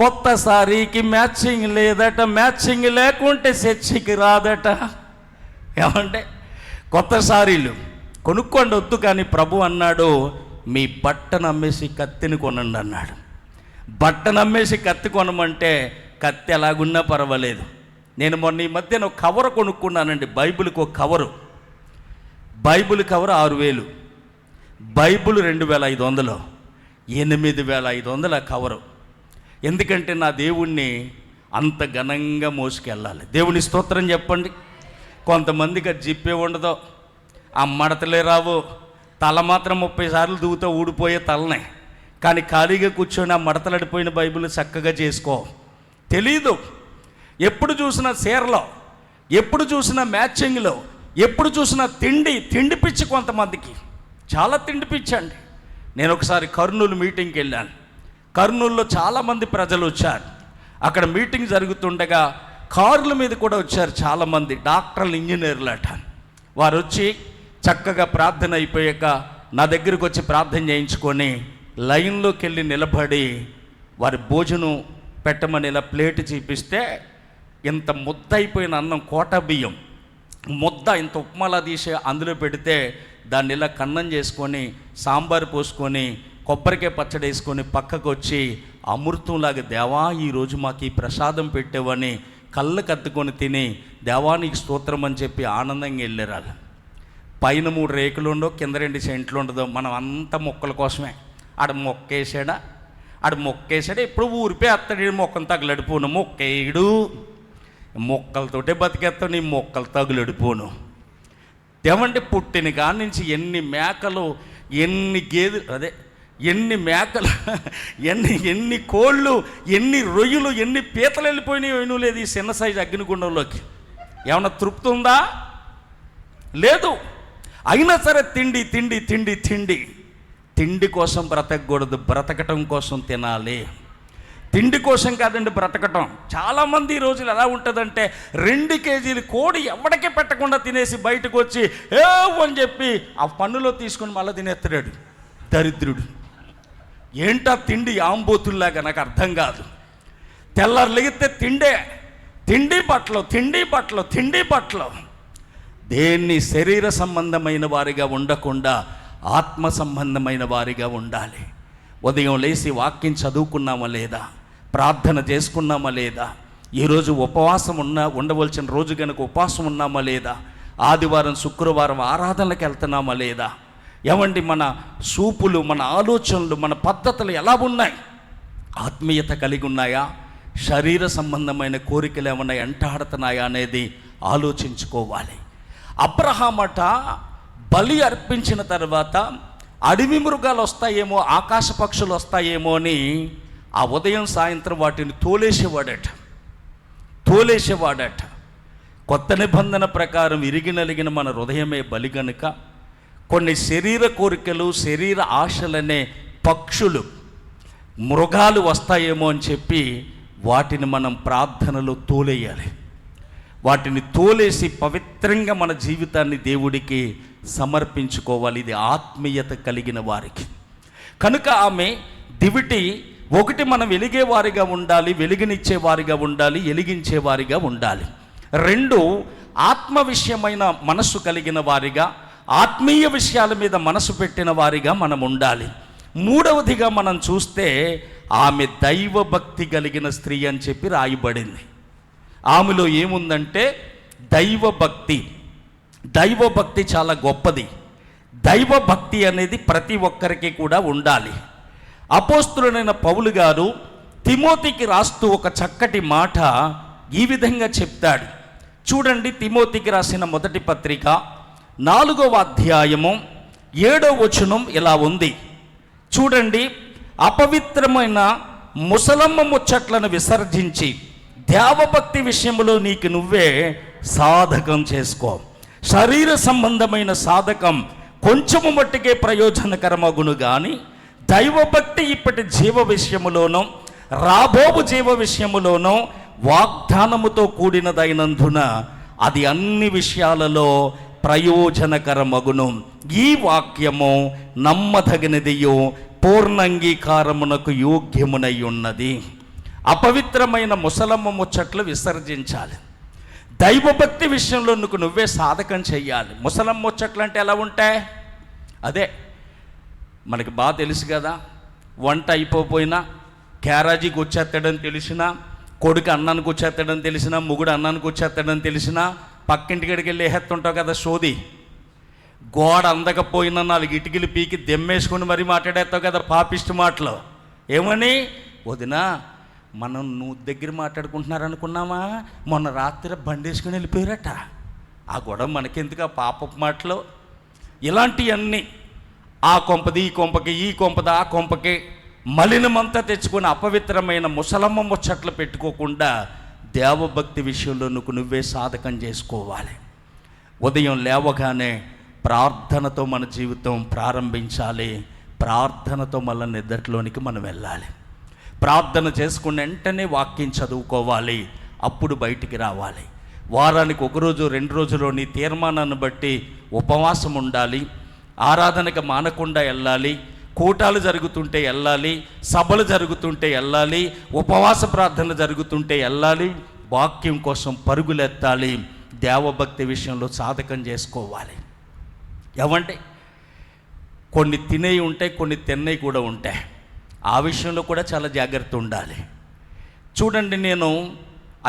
కొత్త సారీకి మ్యాచింగ్ లేదట, మ్యాచింగ్ లేకుంటే చర్చికి రాదట. ఏమంటే కొత్త సారీలు కొనుక్కోండి వద్దు, కానీ ప్రభు అన్నాడు మీ బట్టను అమ్మేసి కత్తిని కొనండి అన్నాడు. బట్టను అమ్మేసి కత్తి కొనమంటే కత్తి ఎలాగున్నా పర్వాలేదు. నేను మొన్న ఈ మధ్యన ఒక కవర్ కొనుక్కున్నానండి, బైబిల్కి ఒక కవరు. బైబిల్ కవర్ 6000, బైబిల్ 2500, 8500 ఆ కవరు. ఎందుకంటే నా దేవుణ్ణి అంత ఘనంగా మోసుకెళ్ళాలి. దేవుని స్తోత్రం చెప్పండి. కొంతమందికి అది జిప్పే ఉండదు, ఆ మడతలే రావు, తల మాత్రం 30 సార్లు దూతో ఊడిపోయే తలనే, కానీ ఖాళీగా కూర్చొని ఆ మడతలడిపోయిన బైబిల్ చక్కగా చేసుకో. తెలీదు. ఎప్పుడు చూసినా చీరలో, ఎప్పుడు చూసినా మ్యాచింగ్లో, ఎప్పుడు చూసినా తిండి పిచ్చి. కొంతమందికి చాలా తిండి పిచ్చి అండి. నేను ఒకసారి కర్నూలు మీటింగ్కి వెళ్ళాను. కర్నూలులో చాలామంది ప్రజలు వచ్చారు. అక్కడ మీటింగ్ జరుగుతుండగా కార్ల మీద కూడా వచ్చారు చాలామంది డాక్టర్లు, ఇంజనీర్లు అట. వారు వచ్చి చక్కగా ప్రార్థన అయిపోయాక నా దగ్గరికి వచ్చి ప్రార్థన చేయించుకొని లైన్లోకి వెళ్ళి నిలబడి వారి భోజనం పెట్టమని ఇలా ప్లేట్ చూపిస్తే ఇంత ముద్ద అయిపోయిన అన్నం, కోట బియ్యం ముద్ద ఇంత ఉప్మాలా తీసి అందులో పెడితే దాన్ని ఇలా కన్నం చేసుకొని సాంబారు పోసుకొని కొబ్బరికాయ పచ్చడి వేసుకొని పక్కకు వచ్చి అమృతంలాగా, దేవా ఈరోజు మాకు ఈ ప్రసాదం పెట్టేవని కళ్ళు కత్తుకొని తిని దేవానికి స్తోత్రం అని చెప్పి ఆనందంగా వెళ్ళారు. పైన 3 రేకులు ఉండవు, కింద 2 సెంట్లు ఉండదు. మనం అంతా మొక్కల కోసమే. ఆడ మొక్కేసాడు ఎప్పుడు ఊరిపోయి అత్తడి మొక్కను తగులడిపోను. మొక్కేయుడు మొక్కలతోటే బతికేస్తావు, నీ మొక్కలు తగులడిపోను. ఏమంటే పుట్టిన కాడి నుంచి ఎన్ని మేకలు, ఎన్ని గేదెలు, ఎన్ని మేకలు, ఎన్ని కోళ్ళు, ఎన్ని రొయ్యలు, ఎన్ని పీతలు వెళ్ళిపోయినాయో లేదు ఈ చిన్న సైజు అగ్నిగుండంలోకి. ఏమన్నా తృప్తి ఉందా? లేదు. అయినా సరే తిండి తిండి తిండి తిండి. తిండి కోసం బ్రతకకూడదు, బ్రతకటం కోసం తినాలి. తిండి కోసం కాదండి బ్రతకటం. చాలామంది ఈ రోజులు ఎలా ఉంటుందంటే 2 కేజీలు కోడి ఎవడికే పెట్టకుండా తినేసి బయటకు వచ్చి అని చెప్పి ఆ పన్నులో తీసుకొని మళ్ళీ తినేస్తాడు దరిద్రుడు. ఏంటా తిండి ఆంబోతుల్లాగా? నాకు అర్థం కాదు. తెల్లారు లెగితే తిండే, తిండి బట్టలు, తిండి బట్టలు, తిండి బట్టలు. దేన్ని శరీర సంబంధమైన వారిగా ఉండకుండా ఆత్మ సంబంధమైన వారిగా ఉండాలి. ఉదయం లేచి వాక్యం చదువుకున్నామా లేదా? ప్రార్థన చేసుకున్నామా లేదా? ఈరోజు ఉపవాసం ఉండవలసిన రోజు కనుక ఉపవాసం ఉన్నామా లేదా? ఆదివారం శుక్రవారం ఆరాధనలకు వెళ్తున్నామా లేదా? ఏమండి, మన చూపులు, మన ఆలోచనలు, మన పద్ధతులు ఎలా ఉన్నాయి? ఆత్మీయత కలిగి ఉన్నాయా? శరీర సంబంధమైన కోరికలు ఏమన్నా ఎంటాడుతున్నాయా అనేది ఆలోచించుకోవాలి. అబ్రహామట బలి అర్పించిన తర్వాత అడవి మృగాలు వస్తాయేమో, ఆకాశ పక్షులు వస్తాయేమో అని ఆ ఉదయం సాయంత్రం వాటిని తోలేసేవాడట. కొత్త నిబంధన ప్రకారం ఇరిగి నలిగిన మన హృదయమే బలి గనుక కొన్ని శరీర కోరికలు, శరీర ఆశలనే పక్షులు, మృగాలు వస్తాయేమో అని చెప్పి వాటిని మనం ప్రార్థనలో తోలేయాలి. వాటిని తోలేసి పవిత్రంగా మన జీవితాన్ని దేవుడికి సమర్పించుకోవాలి. ఇది ఆత్మీయత కలిగిన వారికి. కనుక ఆమె దివిటి ఒకటి, మనం వెలిగేవారిగా ఉండాలి, వెలుగునిచ్చేవారిగా ఉండాలి, వెలిగించేవారిగా ఉండాలి. 2, ఆత్మ విషయమైన మనస్సు కలిగిన వారిగా, ఆత్మీయ విషయాల మీద మనసు పెట్టిన వారిగా మనం ఉండాలి. 3వదిగా మనం చూస్తే ఆమె దైవభక్తి కలిగిన స్త్రీ అని చెప్పి రాయబడింది. ఆమెలో ఏముందంటే దైవభక్తి. దైవభక్తి చాలా గొప్పది. దైవభక్తి అనేది ప్రతి ఒక్కరికి కూడా ఉండాలి. అపోస్తులుడైన పౌలు గారు తిమోతికి రాస్తూ ఒక చక్కటి మాట ఈ విధంగా చెప్తాడు. చూడండి, తిమోతికి రాసిన మొదటి పత్రిక 4వ అధ్యాయము 7వ వచనం ఇలా ఉంది. చూడండి, అపవిత్రమైన ముసలమ్మ ముచ్చట్లను విసర్జించి దేవభక్తి విషయంలో నీకు నువ్వే సాధకం చేసుకో. శరీర సంబంధమైన సాధకం కొంచెము మట్టుకే ప్రయోజనకరమగును కానీ దైవభక్తి ఇప్పటి జీవ విషయములోనో రాబోవు జీవ విషయములోనో వాగ్దానముతో కూడినదైనందున అది అన్ని విషయాలలో ప్రయోజనకరమగును. ఈ వాక్యము నమ్మదగినదియు పూర్ణంగీకారమునకు యోగ్యమునై ఉన్నది. అపవిత్రమైన ముసలమ్మ ముచ్చట్లు విసర్జించాలి. దైవభక్తి విషయంలో నువ్వే సాధకం చెయ్యాలి. ముసలమ్మ ముచ్చట్లు అంటే ఎలా ఉంటాయి? అదే మనకి బాగా తెలుసు కదా. వంట అయిపోయినా క్యారేజీకి వచ్చేస్తాడని తెలిసినా, కొడుకు అన్నానికి వచ్చేస్తాడని తెలిసినా, మొగుడు అన్నానికి వచ్చేస్తాడని తెలిసినా పక్కింటికి వెళ్ళి వేసేస్తుంటావు కదా సోది. గోడ అందకపోయినా 4 ఇటుకలు పీకి దెమ్మేసుకొని మరీ మాట్లాడేస్తావు కదా పాపిష్టి మాటలు. ఏమని? వదినా, మనం నువ్వు దగ్గర మాట్లాడుకుంటున్నారనుకున్నామా, మొన్న రాత్రి బండేసుకొని వెళ్ళిపోయారట. ఆ గొడవ మనకెందుకు? ఆ పాపపు మాటలు ఇలాంటివన్నీ. ఆ కొంపది ఈ కొంపకి, ఈ కొంపది ఆ కొంపకి మలినమంతా తెచ్చుకొని అపవిత్రమైన ముసలమ్మ ముచ్చట్లు పెట్టుకోకుండా దేవభక్తి విషయంలో నువ్వే సాధకం చేసుకోవాలి. ఉదయం లేవగానే ప్రార్థనతో మన జీవితం ప్రారంభించాలి. ప్రార్థనతో మళ్ళీ నిద్రలోనికి మనం వెళ్ళాలి. ప్రార్థన చేసుకున్న వెంటనే వాక్యం చదువుకోవాలి. అప్పుడు బయటికి రావాలి. వారానికి 1 రోజు 2 రోజులు నీ తీర్మానాన్ని బట్టి ఉపవాసం ఉండాలి. ఆరాధనకు మానకుండా వెళ్ళాలి. కూటాలు జరుగుతుంటే వెళ్ళాలి, సభలు జరుగుతుంటే వెళ్ళాలి, ఉపవాస ప్రార్థనలు జరుగుతుంటే వెళ్ళాలి. వాక్యం కోసం పరుగులెత్తాలి. దేవభక్తి విషయంలో సాధకం చేసుకోవాలి. ఏమంటే కొన్ని తినేవి ఉంటాయి, కొన్ని తిన్నవి కూడా ఉంటాయి. ఆ విషయంలో కూడా చాలా జాగ్రత్త ఉండాలి. చూడండి, నేను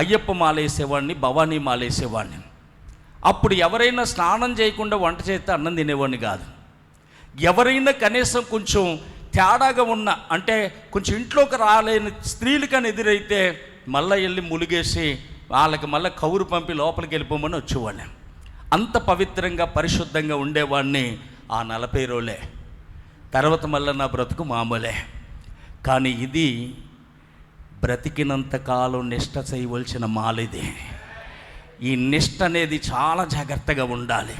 అయ్యప్ప మాలేసేవాడిని, భవానీ మాలేసేవాడిని. అప్పుడు ఎవరైనా స్నానం చేయకుండా వంట చేస్తే అన్నం తినేవాడిని కాదు. ఎవరైనా కనీసం కొంచెం తేడాగా ఉన్న, అంటే కొంచెం ఇంట్లోకి రాలేని స్త్రీలకని ఎదురైతే మళ్ళీ వెళ్ళి ములిగేసి వాళ్ళకి మళ్ళీ కౌరు పంపి లోపలికి వెళ్ళిపోమని వచ్చేవాడిని. అంత పవిత్రంగా పరిశుద్ధంగా ఉండేవాడిని ఆ 40 రోజులే. తర్వాత మళ్ళీ నా బ్రతుకు మామూలే. కానీ ఇది బ్రతికినంత కాలం నిష్ట చేయవలసిన మాలిది. ఈ నిష్ట అనేది చాలా జాగ్రత్తగా ఉండాలి.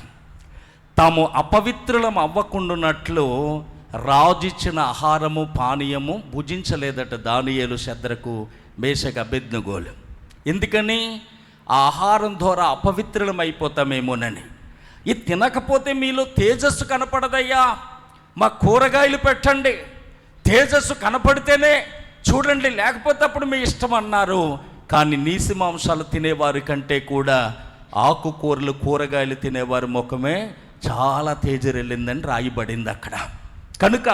తాము అపవిత్రులం అవ్వకుండానట్లు రాజుచ్చిన ఆహారము పానీయము భుజించలేదట దానియేలు, శద్రకు, మేషకు, అబేద్నెగోలు. ఎందుకని? ఆ ఆహారం ద్వారా అపవిత్రులం అయిపోతామేమోనని. ఇది తినకపోతే మీలో తేజస్సు కనపడదయ్యా, మా కూరగాయలు పెట్టండి, తేజస్సు కనపడితేనే చూడండి, లేకపోతే అప్పుడు మీ ఇష్టం అన్నారు. కానీ నీసి మాంసాలు తినేవారి కంటే కూడా ఆకుకూరలు, కూరగాయలు తినేవారి ముఖమే చాలా తేజరెళ్ళిందని రాయబడింది అక్కడ. కనుక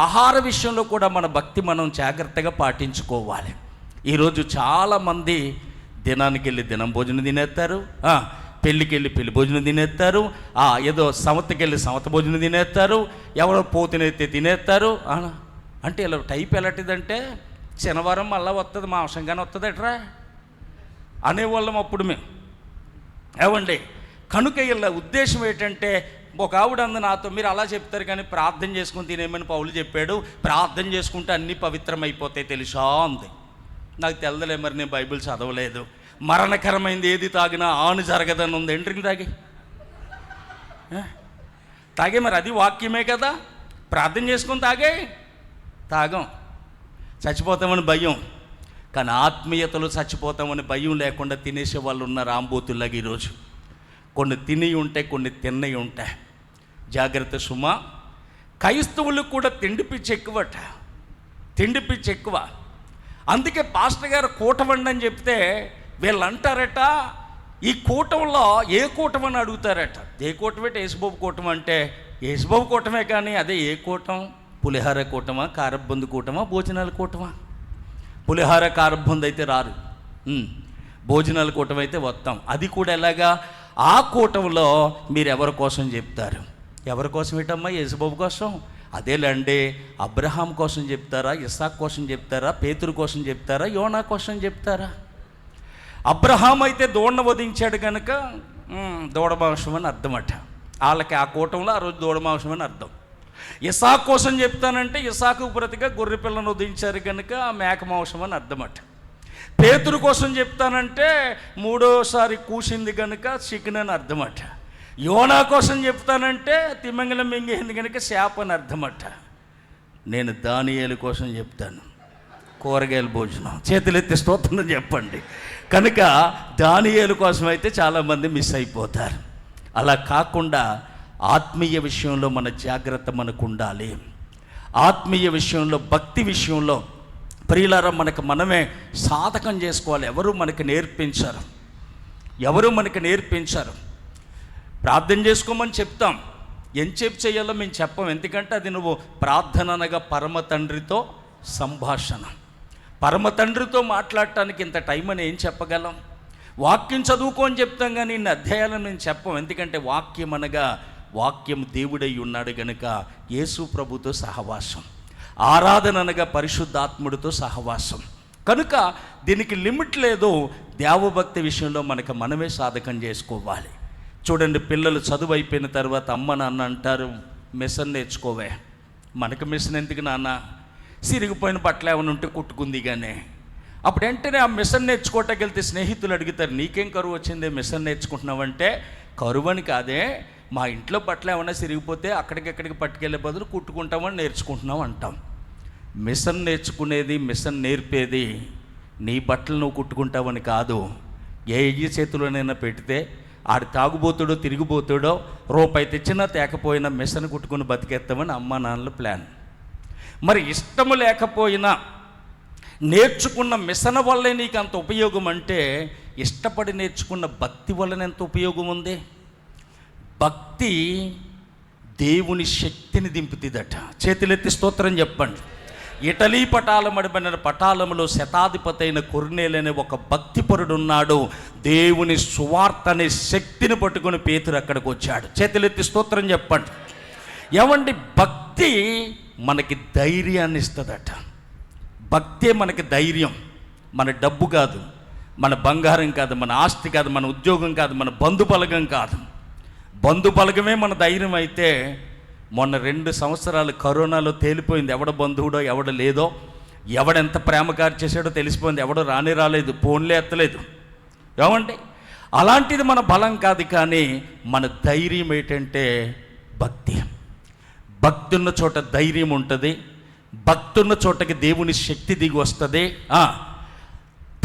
ఆహార విషయంలో కూడా మన భక్తి మనం జాగ్రత్తగా పాటించుకోవాలి. ఈరోజు చాలామంది దినానికి వెళ్ళి దినం భోజనం తినేస్తారు, పెళ్ళికి వెళ్ళి పెళ్లి భోజనం తినేస్తారు, ఏదో సమతకి వెళ్ళి సమత భోజనం తినేస్తారు, ఎవరో పోతునైతే తినేస్తారు. అంటే ఇలా టైప్ ఎలాంటిదంటే శనివారం మళ్ళీ వస్తుంది, మాంసంగానే వస్తుంది ఎట్రా అనేవాళ్ళం అప్పుడు మేము. ఏమండి, కనుక ఇలా ఉద్దేశం ఏంటంటే, ఒక ఆవిడ అంది నాతో, మీరు అలా చెప్తారు కానీ ప్రార్థన చేసుకుని తినేమని పౌలు చెప్పాడు, ప్రార్థన చేసుకుంటే అన్నీ పవిత్రమైపోతాయి తెలుసా అంది. నాకు తెలదలే, మరి నేను బైబిల్ చదవలేదు. మరణకరమైంది ఏది తాగినా ఆను జరగదని ఉంది. ఎంట్రింగ్ తాగే మరి అది వాక్యమే కదా. ప్రార్థన చేసుకుని తాగం, చచ్చిపోతామని భయం. కానీ ఆత్మీయతలో చచ్చిపోతామని భయం లేకుండా తినేసే వాళ్ళు ఉన్నారు ఆంబోతుల్లాగా ఈరోజు. కొన్ని తిని ఉంటాయి, కొన్ని తిన్నవి ఉంటాయి. జాగ్రత్త సుమా. క్రైస్తవులకు కూడా తిండి పిచ్చి ఎక్కువట, తిండి పిచ్చి ఎక్కువ. అందుకే పాస్టర్ గారు కూటమండి అని చెప్తే వీళ్ళు అంటారట, ఈ కూటంలో ఏ కూటం అని అడుగుతారట. ఏ కూటం అంటే యేసుబాబు కూటం అంటే యేసుబాబు కూటమే, కానీ అదే ఏ కూటం? పులిహార కూటమా, కారబ్బందు కూటమా, భోజనాల కూటమా? పులిహార కారబ్బందు అయితే రారు, భోజనాల కూటం అయితే వస్తాం. అది కూడా ఎలాగా? ఆ కూటంలో మీరు ఎవరి కోసం చెప్తారు? ఎవరి కోసం ఏంటమ్మా? యేసుబాబు కోసం. అదేలేండి, అబ్రహాం కోసం చెప్తారా, ఇస్సాకు కోసం చెప్తారా, పేతురు కోసం చెప్తారా, యోనా కోసం చెప్తారా? అబ్రహాం అయితే దూడను వధించాడు కనుక దూడమాంసం అని అర్థమట. వాళ్ళకి ఆ కూటంలో ఆ రోజు దూడమాంసం అని అర్థం. ఇస్సాకు కోసం చెప్తానంటే ఇస్సాకు ప్రతిగా గొర్రె పిల్లను వధించారు కనుక ఆ మేక మాంసం అని అర్థమట. పేతురు కోసం చెప్తానంటే మూడోసారి కూసింది కనుక చికెన్ అని అర్థమట. యోనా కోసం చెప్తానంటే తిమ్మంగళం మింగేసింది కనుక చేప అని అర్థమట. నేను దానియేలు కోసం చెప్తాను, కూరగాయల భోజనం. చేతులెత్తి స్తోత్రం చెప్పండి. కనుక దానియేలు కోసం అయితే చాలామంది మిస్ అయిపోతారు. అలా కాకుండా ఆత్మీయ విషయంలో మన జాగ్రత్త మనకు ఉండాలి. ఆత్మీయ విషయంలో, భక్తి విషయంలో ప్రియులారా మనమే సాధకం చేసుకోవాలి. ఎవరు మనకి నేర్పించారు. ప్రార్థన చేసుకోమని చెప్తాం, ఎంచేపు చేయాలో మేము చెప్పం. ఎందుకంటే అది నువ్వు ప్రార్థన అనగా పరమ తండ్రితో సంభాషణ. పరమ తండ్రితో మాట్లాడటానికి ఇంత టైం అని ఏం చెప్పగలం? వాక్యం చదువుకో అని చెప్తాం, కానీ ఇన్ని అధ్యాయాలను మేము చెప్పం. ఎందుకంటే వాక్యం అనగా వాక్యం దేవుడై ఉన్నాడు గనుక యేసు ప్రభుతో సహవాసం. ఆరాధన అనగా పరిశుద్ధాత్ముడితో సహవాసం. కనుక దీనికి లిమిట్ లేదు. దేవభక్తి విషయంలో మనమే సాధకం చేసుకోవాలి. చూడండి, పిల్లలు చదువు అయిపోయిన తర్వాత అమ్మ నాన్న అంటారు, మిషన్ నేర్చుకోవే. మనకు మిషన్ ఎందుకు నాన్న? సిరిగిపోయిన బట్టలు ఏమైనా ఉంటే కుట్టుకుంది. కానీ అప్పుడు వెంటనే ఆ మిషన్ నేర్చుకోవటానికి వెళ్తే స్నేహితులు అడుగుతారు, నీకేం కరువు వచ్చింది మిషన్ నేర్చుకుంటున్నావంటే? కరువు అని కాదే, మా ఇంట్లో బట్టలు ఏమైనా సిరిగిపోతే అక్కడికి పట్టుకెళ్ళే బదులు కుట్టుకుంటామని నేర్చుకుంటున్నాం అంటాం. మిషన్ నేర్చుకునేది, మిషన్ నేర్పేది నీ బట్టలు నువ్వు కుట్టుకుంటావని కాదు. ఏ చేతిలోనైనా పెడితే ఆడు తాగుబోతాడో తిరిగిపోతాడో రూపాయి తెచ్చినా తేకపోయినా మిషన్ కుట్టుకుని బతికేస్తామని అమ్మ నాన్నల ప్లాన్. మరి ఇష్టము లేకపోయినా నేర్చుకున్న మిషన్ వల్లే నీకు అంత ఉపయోగం అంటే, ఇష్టపడి నేర్చుకున్న భక్తి వలన ఎంత ఉపయోగం ఉంది? భక్తి దేవుని శక్తిని దింపుతుందట. చేతులెత్తి స్తోత్రం చెప్పండి. ఇటలీ పటాలమడిబడిన పటాలములో శతాధిపతి అయిన కొర్నేలనే ఒక భక్తిపరుడు ఉన్నాడు. దేవుని సువార్త అనే శక్తిని పట్టుకొని పేతురు అక్కడికి వచ్చాడు. చేతులెత్తి స్తోత్రం చెప్పండి. ఏమండి, భక్తి మనకి ధైర్యాన్ని ఇస్తుందట. భక్తే మనకి ధైర్యం. మన డబ్బు కాదు, మన బంగారం కాదు, మన ఆస్తి కాదు, మన ఉద్యోగం కాదు, మన బంధుబలగం కాదు. బంధు బలగమే మన ధైర్యం అయితే, మొన్న 2 సంవత్సరాలు కరోనాలో తేలిపోయింది ఎవడ బంధువుడో ఎవడ లేదో, ఎవడెంత ప్రేమకారు చేశాడో తెలిసిపోయింది. ఎవడో రాలేదు, ఫోన్లే ఎత్తలేదు. ఏమండి, అలాంటిది మన బలం కాదు, కానీ మన ధైర్యం ఏంటంటే భక్తి. భక్తి ఉన్న చోట ధైర్యం ఉంటుంది. భక్తి ఉన్న చోటకి దేవుని శక్తి దిగి వస్తుంది.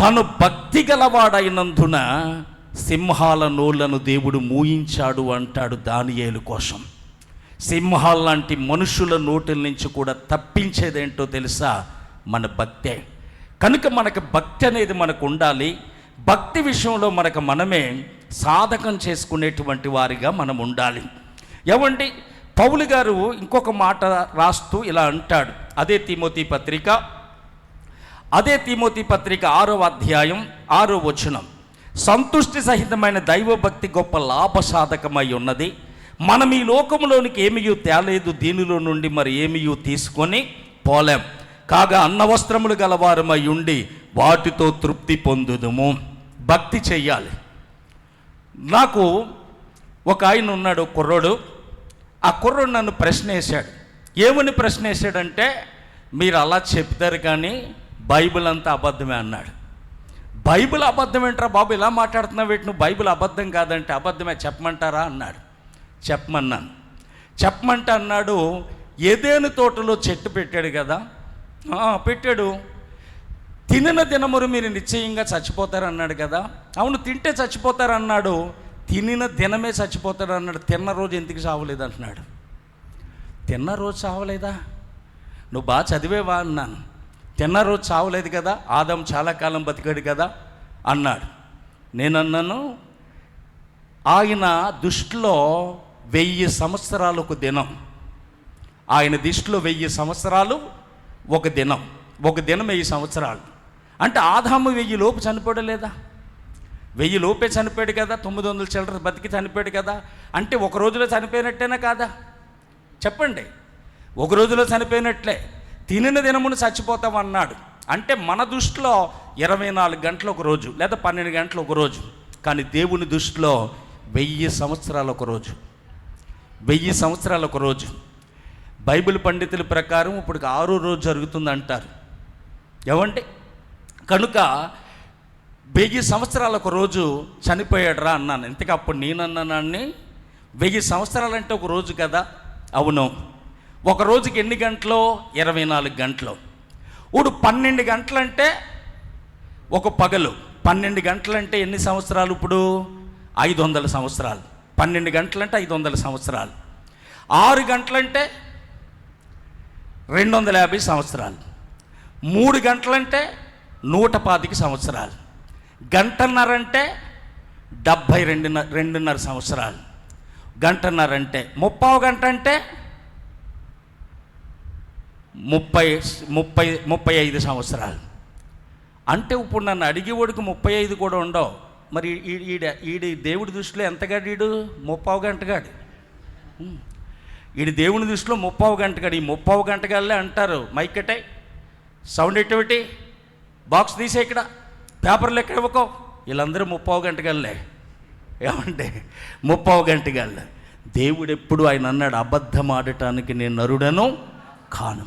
తను భక్తి గలవాడైనందున సింహాల నోళ్లను దేవుడు మూయించాడు అంటాడు దానియేలు కోసం. సింహాల లాంటి మనుషుల నోటిల నుంచి కూడా తప్పించేదేంటో తెలుసా? మన భక్తే. కనుక మనకు భక్తి అనేది మనకు ఉండాలి. భక్తి విషయంలో మనకు మనమే సాధకం చేసుకునేటువంటి వారిగా మనం ఉండాలి. ఏమండి, పౌలు గారు ఇంకొక మాట రాస్తూ ఇలా అంటాడు. అదే తిమోతి పత్రిక 6వ అధ్యాయం 6వ వచనం, సంతుష్టి సహితమైన దైవభక్తి గొప్ప లాభసాధకమై ఉన్నది. మనం ఈ లోకంలోనికి ఏమీ తేలేదు, దీనిలో నుండి మరి ఏమీ తీసుకొని పోలేం. కాగా అన్నవస్త్రములు గలవారమై ఉండి వాటితో తృప్తి పొందుదుము. భక్తి చెయ్యాలి. నాకు ఒక ఆయన ఉన్నాడు, కుర్రోడు. ఆ కుర్రోడు నన్ను ప్రశ్న వేశాడు. ఏమని ప్రశ్న వేశాడంటే, మీరు అలా చెప్తారు కానీ బైబిల్ అంతా అబద్ధమే అన్నాడు. బైబిల్ అబద్ధం ఏంట్రా బాబు, ఇలా మాట్లాడుతున్నావు ఏంటి నువ్వు? బైబిల్ అబద్ధం కాదంటే అబద్ధమే, చెప్పమంటారా అన్నాడు. చెప్పమన్నాను. చెప్పమంటే అన్నాడు, ఏదేను తోటలో చెట్టు పెట్టాడు కదా. పెట్టాడు. తినిన దినమురు మీరు నిశ్చయంగా చచ్చిపోతారన్నాడు కదా. అవును, తింటే చచ్చిపోతారన్నాడు. తినిన దినమే చచ్చిపోతాడు అన్నాడు. తిన్న రోజు ఎందుకు చావలేదు అంటున్నాడు. తిన్న రోజు చావలేదా? నువ్వు బాగా చదివేవా అన్నాను. తిన్న రోజు చావలేదు కదా, ఆదాము చాలా కాలం బతికాడు కదా అన్నాడు. నేనన్నాను, ఆయన దృష్టిలో 1000 సంవత్సరాలు ఒక దినం. ఆయన దృష్టిలో 1000 సంవత్సరాలు ఒక దినం. ఒక దినం 1000 సంవత్సరాలు. అంటే ఆదాము 1000 లోపు చనిపోవడలేదా? 1000 లోపే చనిపోయాడు కదా. 900 చిల్లర బతికి చనిపోయాడు కదా. అంటే ఒక రోజులో చనిపోయినట్టేనా కాదా? చెప్పండి. ఒక రోజులో చనిపోయినట్లే. తినిన దినమును చచ్చిపోతామన్నాడు. అంటే మన దృష్టిలో 24 గంటలు ఒక రోజు, లేదా 12 గంటలు ఒక రోజు. కానీ దేవుని దృష్టిలో 1000 సంవత్సరాలు ఒక రోజు. 1000 సంవత్సరాలు ఒక రోజు. బైబిల్ పండితుల ప్రకారం ఇప్పుడు 6వ రోజు జరుగుతుంది అంటారు. ఏమంటే కనుక 1000 సంవత్సరాలు ఒక రోజు చనిపోయాడు రా అన్నాను. ఇంతకు అప్పుడు నేనన్నాన్ని, 1000 సంవత్సరాలంటే ఒక రోజు కదా. అవును, ఒక రోజుకి ఎన్ని గంటలు? 24 గంటలు. ఇప్పుడు 12 గంటలంటే ఒక పగలు. 12 గంటలంటే ఎన్ని సంవత్సరాలు? ఇప్పుడు 500 సంవత్సరాలు. 12 గంటలంటే 500 సంవత్సరాలు. 6 గంటలంటే 250 సంవత్సరాలు. 3 గంటలంటే 125 సంవత్సరాలు. గంటన్నర అంటే 72.5 సంవత్సరాలు. గంటన్నర అంటే 30 గంట అంటే 35 సంవత్సరాలు. అంటే ఇప్పుడు నన్ను అడిగేవాడికి 35 కూడా ఉండవు. మరి ఈడి దేవుడి దృష్టిలో ఎంతగాడు? 30 గంటగాడు. ఈడి దేవుని దృష్టిలో 30 గంటగాడు. ఈ 30 గంటగాళ్ళే అంటారు, మైక్ సౌండ్ ఎటువంటి బాక్స్ తీసే, ఇక్కడ పేపర్లు ఎక్కడ ఇవ్వకో, వీళ్ళందరూ 30 గంటగాళ్ళే. ఏమంటే 30 గంటగాళ్ళే. దేవుడు ఎప్పుడు ఆయన అన్నాడు, అబద్ధం ఆడటానికి నేను నరుడను కాను,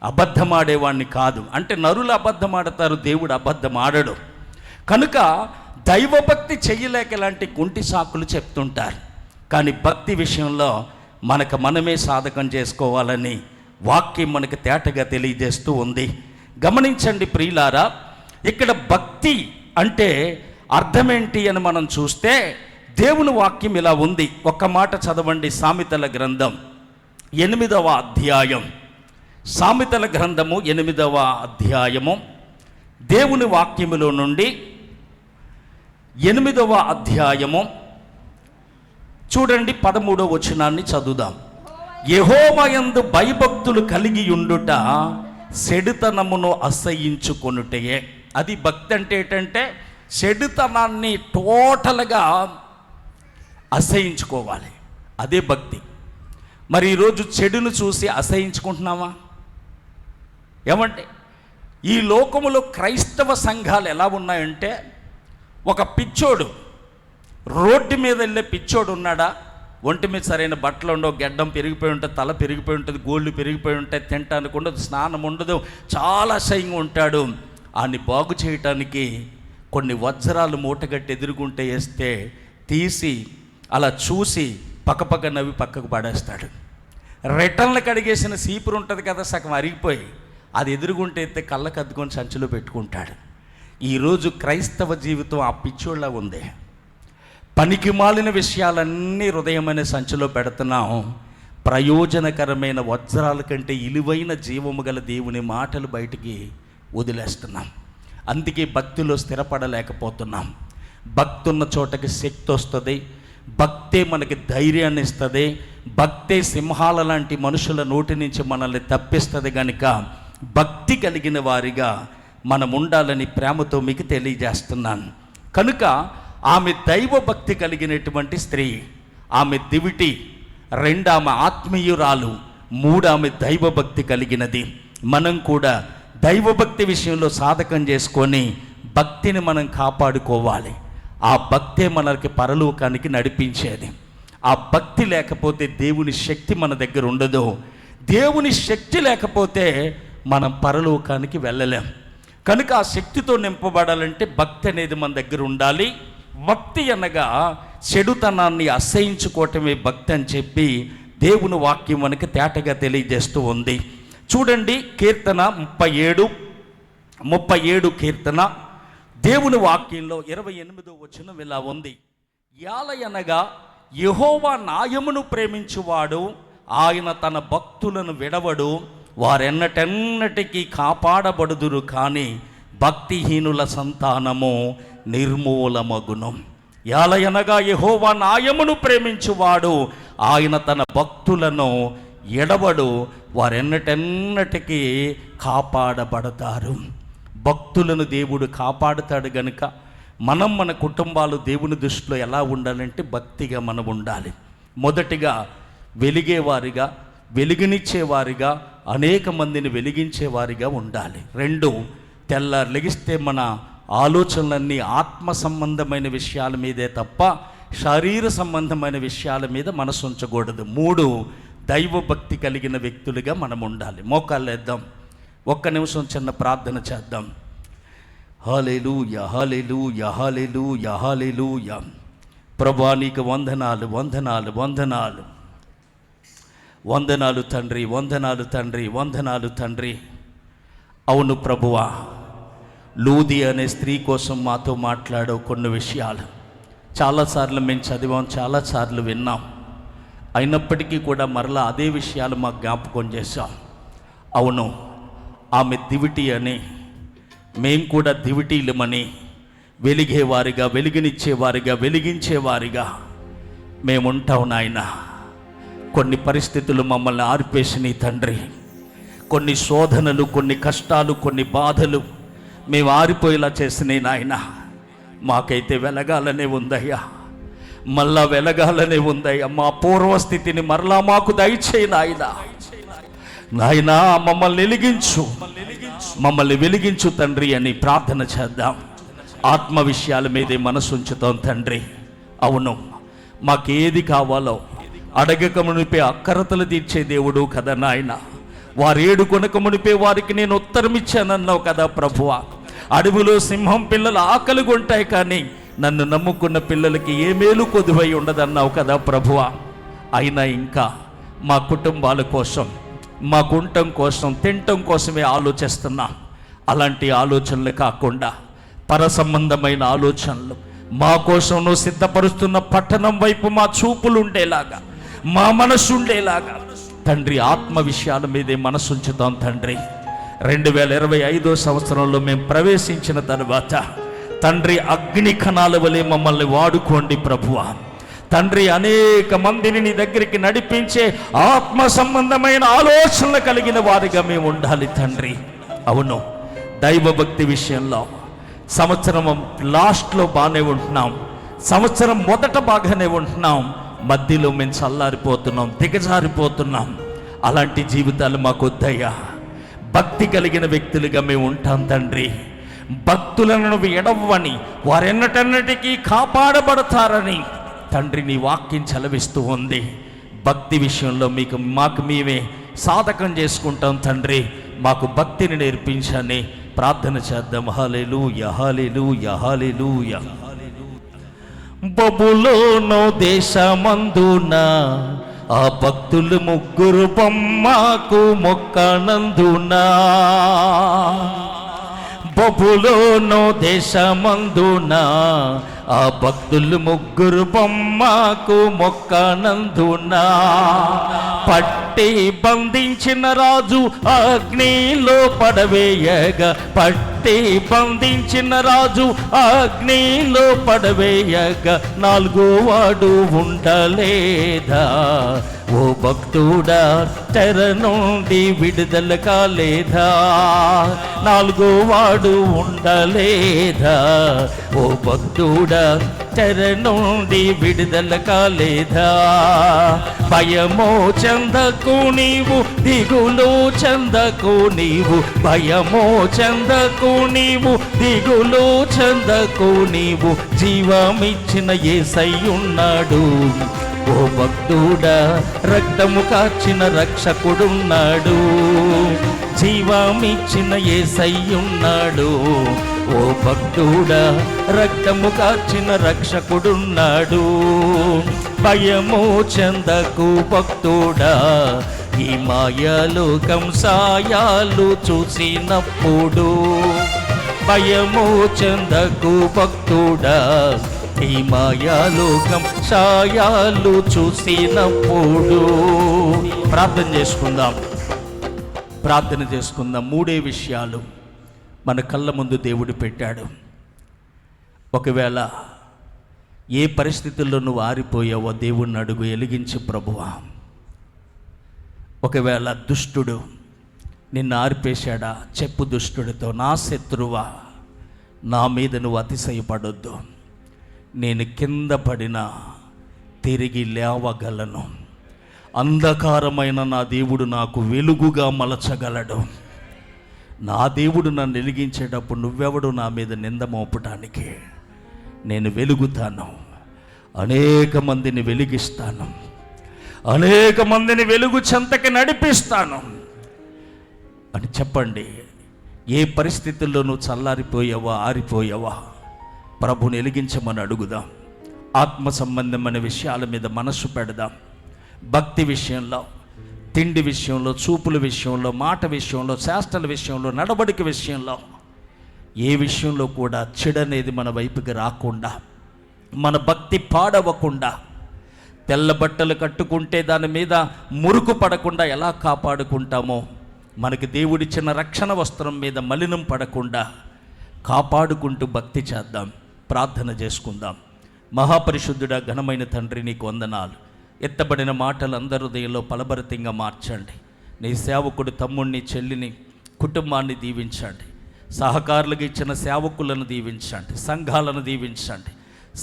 అబద్ధం ఆడేవాడిని కాదు. అంటే నరులు అబద్ధం ఆడతారు, దేవుడు అబద్ధం ఆడడు. కనుక దైవభక్తి చెయ్యలేక ఇలాంటి కుంటి సాకులు చెప్తుంటారు. కానీ భక్తి విషయంలో మనకు మనమే సాధకం చేసుకోవాలని వాక్యం మనకు తేటగా తెలియజేస్తూ ఉంది. గమనించండి ప్రియులారా, ఇక్కడ భక్తి అంటే అర్థమేంటి అని మనం చూస్తే దేవుని వాక్యం ఇలా ఉంది. ఒక్క మాట చదవండి. సామెతల గ్రంథం 8వ అధ్యాయం. సామెతల గ్రంథము 8వ అధ్యాయము దేవుని వాక్యములో నుండి 8వ అధ్యాయము చూడండి, 13వ వచనాన్ని చదువుదాం. యెహోవా యందు భయభక్తులు కలిగి ఉండుట చెడుతనమును అసహ్యించుకొనుటయే. అది భక్తి అంటే ఏంటంటే చెడుతనాన్ని టోటల్గా అసహ్యించుకోవాలి. అదే భక్తి. మరి ఈరోజు చెడును చూసి అసహ్యించుకుంటున్నామా? ఏమంటే ఈ లోకములో క్రైస్తవ సంఘాలు ఎలా ఉన్నాయంటే, ఒక పిచ్చోడు, రోడ్డు మీద వెళ్ళే పిచ్చోడు ఉన్నాడా? ఒంటి మీద సరైన బట్టలు ఉండవు, గెడ్డం పెరిగిపోయి ఉంటుంది, తల పెరిగిపోయి ఉంటుంది, గోళ్ళు పెరిగిపోయి ఉంటాయి, తినటానికి ఉండదు, స్నానం ఉండదు, చాలా అసహ్యంగా ఉంటాడు. ఆయన్ని బాగు చేయటానికి కొన్ని వజ్రాలు మూటగట్టి ఎదురుగుంటే వేస్తే తీసి అలా చూసి పక్కపక్క నవ్వి పక్కకు పడేస్తాడు. రెటన్లు కడిగేసిన సీపురు ఉంటుంది కదా, సగం అరిగిపోయి, అది ఎదురుగుంటే ఎత్తే కళ్ళకు అద్దుకొని సంచిలో పెట్టుకుంటాడు. ఈరోజు క్రైస్తవ జీవితం ఆ పిచ్చోళ్ళ ఉంది. పనికి మాలిన విషయాలన్నీ హృదయమైన సంచిలో పెడుతున్నాం, ప్రయోజనకరమైన వజ్రాల కంటే ఇలువైన జీవము గల దేవుని మాటలు బయటికి వదిలేస్తున్నాం. అందుకే భక్తిలో స్థిరపడలేకపోతున్నాం. భక్తి ఉన్న చోటకి శక్తి వస్తుంది, భక్తే మనకి ధైర్యాన్ని ఇస్తుంది, భక్తే సింహాల లాంటి మనుషుల నోటి నుంచి మనల్ని తప్పిస్తుంది. కనుక భక్తి కలిగిన వారిగా మనం ఉండాలని ప్రేమతో మీకు తెలియజేస్తున్నాను. కనుక ఆమె దైవ భక్తి కలిగినటువంటి స్త్రీ, ఆమె దివిటి, 2 ఆమె ఆత్మీయురాలు, 3 ఆమె దైవభక్తి కలిగినది. మనం కూడా దైవభక్తి విషయంలో సాధకం చేసుకొని భక్తిని మనం కాపాడుకోవాలి. ఆ భక్తే మనకి పరలోకానికి నడిపించేది. ఆ భక్తి లేకపోతే దేవుని శక్తి మన దగ్గర ఉండదు. దేవుని శక్తి లేకపోతే మనం పరలోకానికి వెళ్ళలేం. కనుక ఆ శక్తితో నింపబడాలంటే భక్తి అనేది మన దగ్గర ఉండాలి. భక్తి అనగా చెడుతనాన్ని అసహించుకోవటమే భక్తి అని చెప్పి దేవుని వాక్యం మనకి తేటగా తెలియజేస్తూ ఉంది. చూడండి, కీర్తన 37 కీర్తన దేవుని వాక్యంలో 28వ వచనం ఇలా ఉంది. యాలయనగా యెహోవా న్యాయమును ప్రేమించువాడు, ఆయన తన భక్తులను విడవడు, వారెన్నటెన్నటికీ కాపాడబడుదురు, కానీ భక్తిహీనుల సంతానము నిర్మూలమగును. యాలయనగా యెహోవా న్యాయమును ప్రేమించువాడు, ఆయన తన భక్తులను ఎడవడు, వారెన్నటెన్నటికీ కాపాడబడతారు. భక్తులను దేవుడు కాపాడుతాడు. గనుక మనం మన కుటుంబాలు దేవుని దృష్టిలో ఎలా ఉండాలంటే భక్తిగా మనం ఉండాలి. మొదటిగా వెలిగేవారిగా, వెలుగునిచ్చేవారిగా, అనేక మందిని వెలిగించేవారిగా ఉండాలి. 2 తెల్లారు లెగిస్తే మన ఆలోచనలన్నీ ఆత్మ సంబంధమైన విషయాల మీదే తప్ప శరీర సంబంధమైన విషయాల మీద మనసు ఉంచకూడదు. 3 దైవభక్తి కలిగిన వ్యక్తులుగా మనం ఉండాలి. మోకాళ్ళు వేద్దాం, 1 నిమిషం చిన్న ప్రార్థన చేద్దాం. హల్లెలూయా, హల్లెలూయా, హల్లెలూయా, హల్లెలూయా. ప్రభువా నీకు వందనాలు, వందనాలు, వందనాలు, వందనాలు తండ్రి, వందనాలు తండ్రి, వందనాలు తండ్రి. అవును ప్రభువా, లూది అనే స్త్రీ కోసం మాతో మాట్లాడావు కొన్ని విషయాలు. చాలాసార్లు మేము చదివాం, చాలాసార్లు విన్నాం. అయినప్పటికీ కూడా మరలా అదే విషయాలు మాకు జ్ఞాపకం చేశాం. అవును, ఆమె దివిటి అని, మేము కూడా దివిటీలమని, వెలిగేవారిగా, వెలుగునిచ్చేవారిగా, వెలిగించేవారిగా మేముంటాం నాయన. కొన్ని పరిస్థితులు మమ్మల్ని ఆర్పేసినాయి తండ్రి. కొన్ని శోధనలు, కొన్ని కష్టాలు, కొన్ని బాధలు మేము ఆరిపోయేలా చేసినాయి నాయన. మాకైతే వెలగాలనే ఉందయ్యా, మళ్ళా వెలగాలనే ఉందయ్యా. మా పూర్వస్థితిని మరలా మాకు దయచేయి నాయన. నాయనా మమ్మల్ని వెలిగించు, మమ్మల్ని వెలిగించు తండ్రి అని ప్రార్థన చేద్దాం. ఆత్మ విషయాల మీదే మనసు ఉంచుతాం తండ్రి. అవును, మాకేది కావాలో అడగక మునిపే అక్కరతలు తీర్చే దేవుడు కదా నాయన. వారు ఏడుకొనక మునిపే వారికి నేను ఉత్తరం ఇచ్చానన్నావు కదా ప్రభువా. అడవిలో సింహం పిల్లలు ఆకలిగా ఉంటాయి, కానీ నన్ను నమ్ముకున్న పిల్లలకి ఏ మేలు కొదువై ఉండదన్నావు కదా ప్రభువా. అయినా ఇంకా మా కుటుంబాల కోసం, మా కుంటం కోసం, తినటం కోసమే ఆలోచిస్తున్నాం. అలాంటి ఆలోచనలు కాకుండా పర సంబంధమైన ఆలోచనలు, మా కోసం నువ్వు సిద్ధపరుస్తున్న పట్టణం వైపు మా చూపులు ఉండేలాగా, మా మనసు ఉండేలాగా తండ్రి, ఆత్మ విషయాల మీదే మనసు ఉంచుతాం తండ్రి. 2025 సంవత్సరంలో మేము ప్రవేశించిన తర్వాత తండ్రి, అగ్ని కణాల వలె మమ్మల్ని వాడుకోండి ప్రభువా. తండ్రి, అనేక మందిని నీ దగ్గరికి నడిపించే ఆత్మ సంబంధమైన ఆలోచనలు కలిగిన వారిగా మేము ఉండాలి తండ్రి. అవును, దైవభక్తి విషయంలో సంవత్సరం లాస్ట్లో బాగానే ఉంటున్నాం, సంవత్సరం మొదట బాగానే ఉంటున్నాం, మధ్యలో మేము చల్లారిపోతున్నాం, దిగజారిపోతున్నాం. అలాంటి జీవితాలు మాకు వద్దయ్యా. భక్తి కలిగిన వ్యక్తులుగా మేము ఉంటాం తండ్రి. భక్తులను ఎడవ్వని, వారెన్నటన్నిటికీ కాపాడబడతారని తండ్రి నీ వాక్యం చలవిస్తూ ఉంది. భక్తి విషయంలో మాకు మేమే సాధకం చేసుకుంటాం తండ్రి, మాకు భక్తిని నేర్పించని ప్రార్థన చేద్దాం. హల్లెలూయా హల్లెలూయా హల్లెలూయా. బబులోను దేశమందున ఆ భక్తులు ముగ్గురు బొమ్మకు మొక్కనందునా, బబులోను దేశమందున ఆ భక్తులు ముగ్గురు బొమ్మకు మొక్కనందునా, పట్టి బంధించిన రాజు అగ్నిలో పడవేయగా, పట్టి బంధించిన రాజు అగ్నిలో పడవేయగా, నాలుగో వాడు ఉండలేదా? ఓ భక్తుడా తెర నుండి విడుదల కాలేదా? నాలుగో వాడు ఉండలేదా? ఓ భక్తుడా తెర నుండి విడుదల కాలేదా? భయమో చెందకు నీవు, దిగులు చెందకు నీవు, భయమో చెందకు నీవు, దిగులు చెందకు నీవు, జీవమిచ్చిన యేసయ్యున్నాడు. ఓ భక్తుడా రక్తము కార్చిన రక్షకుడున్నాడు, జీవమిచ్చిన యేసయ్యున్నాడు. ఓ భక్తుడా రక్తము కార్చిన రక్షకుడున్నాడు. భయము చెందకు భక్తుడా, ఈ మాయలోకం సాయాలు చూసినప్పుడు. భయము చెందకు భక్తుడా, ఈ మాయాలోకం సాయాలు చూసినప్పుడు. ప్రార్థన చేసుకుందాం, ప్రార్థన చేసుకుందాం. మూడే విషయాలు మన కళ్ళ ముందు దేవుడు పెట్టాడు. ఒకవేళ ఏ పరిస్థితుల్లో నువ్వు ఆరిపోయావో దేవుణ్ణి అడుగు, ఎలిగించి ప్రభువా. ఒకవేళ దుష్టుడు నిన్ను ఆర్పేశాడా, చెప్పు దుష్టుడితో, నా శత్రువా నా మీద నువ్వు అతిశయపడొద్దు, నేను కింద పడినా తిరిగి లేవగలను, అంధకారమైన నా దేవుడు నాకు వెలుగుగా మలచగలడు. నా దేవుడు నన్ను వెలిగించేటప్పుడు నువ్వెవడు నా మీద నింద మోపటానికి? నేను వెలుగుతాను, అనేక మందిని వెలిగిస్తాను, అనేక మందిని వెలుగు చెంతకి నడిపిస్తాను అని చెప్పండి. ఏ పరిస్థితుల్లో నువ్వు చల్లారిపోయావా, ఆరిపోయావా, ప్రభుని వెలిగించమని అడుగుదాం. ఆత్మ సంబంధమైన విషయాల మీద మనస్సు పెడదాం. భక్తి విషయంలో, తిండి విషయంలో, చూపుల విషయంలో, మాట విషయంలో, శాస్త్రాల విషయంలో, నడవడిక విషయంలో, ఏ విషయంలో కూడా చెడనేది మన వైపుకి రాకుండా, మన భక్తి పాడవకుండా, తెల్ల బట్టలు కట్టుకుంటే దాని మీద మురుకు పడకుండా ఎలా కాపాడుకుంటామో, మనకి దేవుడిచ్చిన రక్షణ వస్త్రం మీద మలినం పడకుండా కాపాడుకుంటూ భక్తి చేద్దాం. ప్రార్థన చేసుకుందాం. మహాపరిశుద్ధుడా, ఘనమైన తండ్రి, నీకు వందనాలు. ఎత్తబడిన మాటలు అందరి హృదయంలో ఫలభరితంగా మార్చండి. నీ సేవకుడు తమ్ముడిని, చెల్లిని, కుటుంబాన్ని దీవించండి. సహకారులకు ఇచ్చిన సేవకులను దీవించండి, సంఘాలను దీవించండి,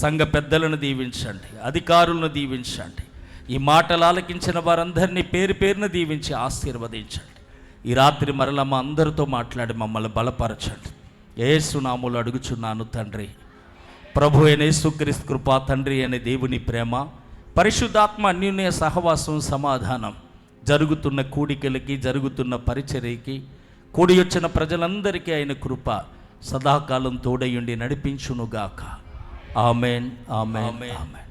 సంఘ పెద్దలను దీవించండి, అధికారులను దీవించండి. ఈ మాటలు ఆలకించిన వారందరినీ పేరు పేరున దీవించి ఆశీర్వదించండి. ఈ రాత్రి మరలా మా అందరితో మాట్లాడి మమ్మల్ని బలపరచండి. యేసు నామములో అడుగుచున్నాను తండ్రి. ప్రభు అయిన యేసుక్రీస్తు కృప, తండ్రి అనే దేవుని ప్రేమ, పరిశుద్ధాత్మ అన్యోన్య సహవాసం, సమాధానం జరుగుతున్న కూడికలకి, జరుగుతున్న పరిచర్యకి, కూడి వచ్చిన ప్రజలందరికీ ఆయన కృప సదాకాలం తోడయుండి నడిపించునుగాక. Amen amen amen.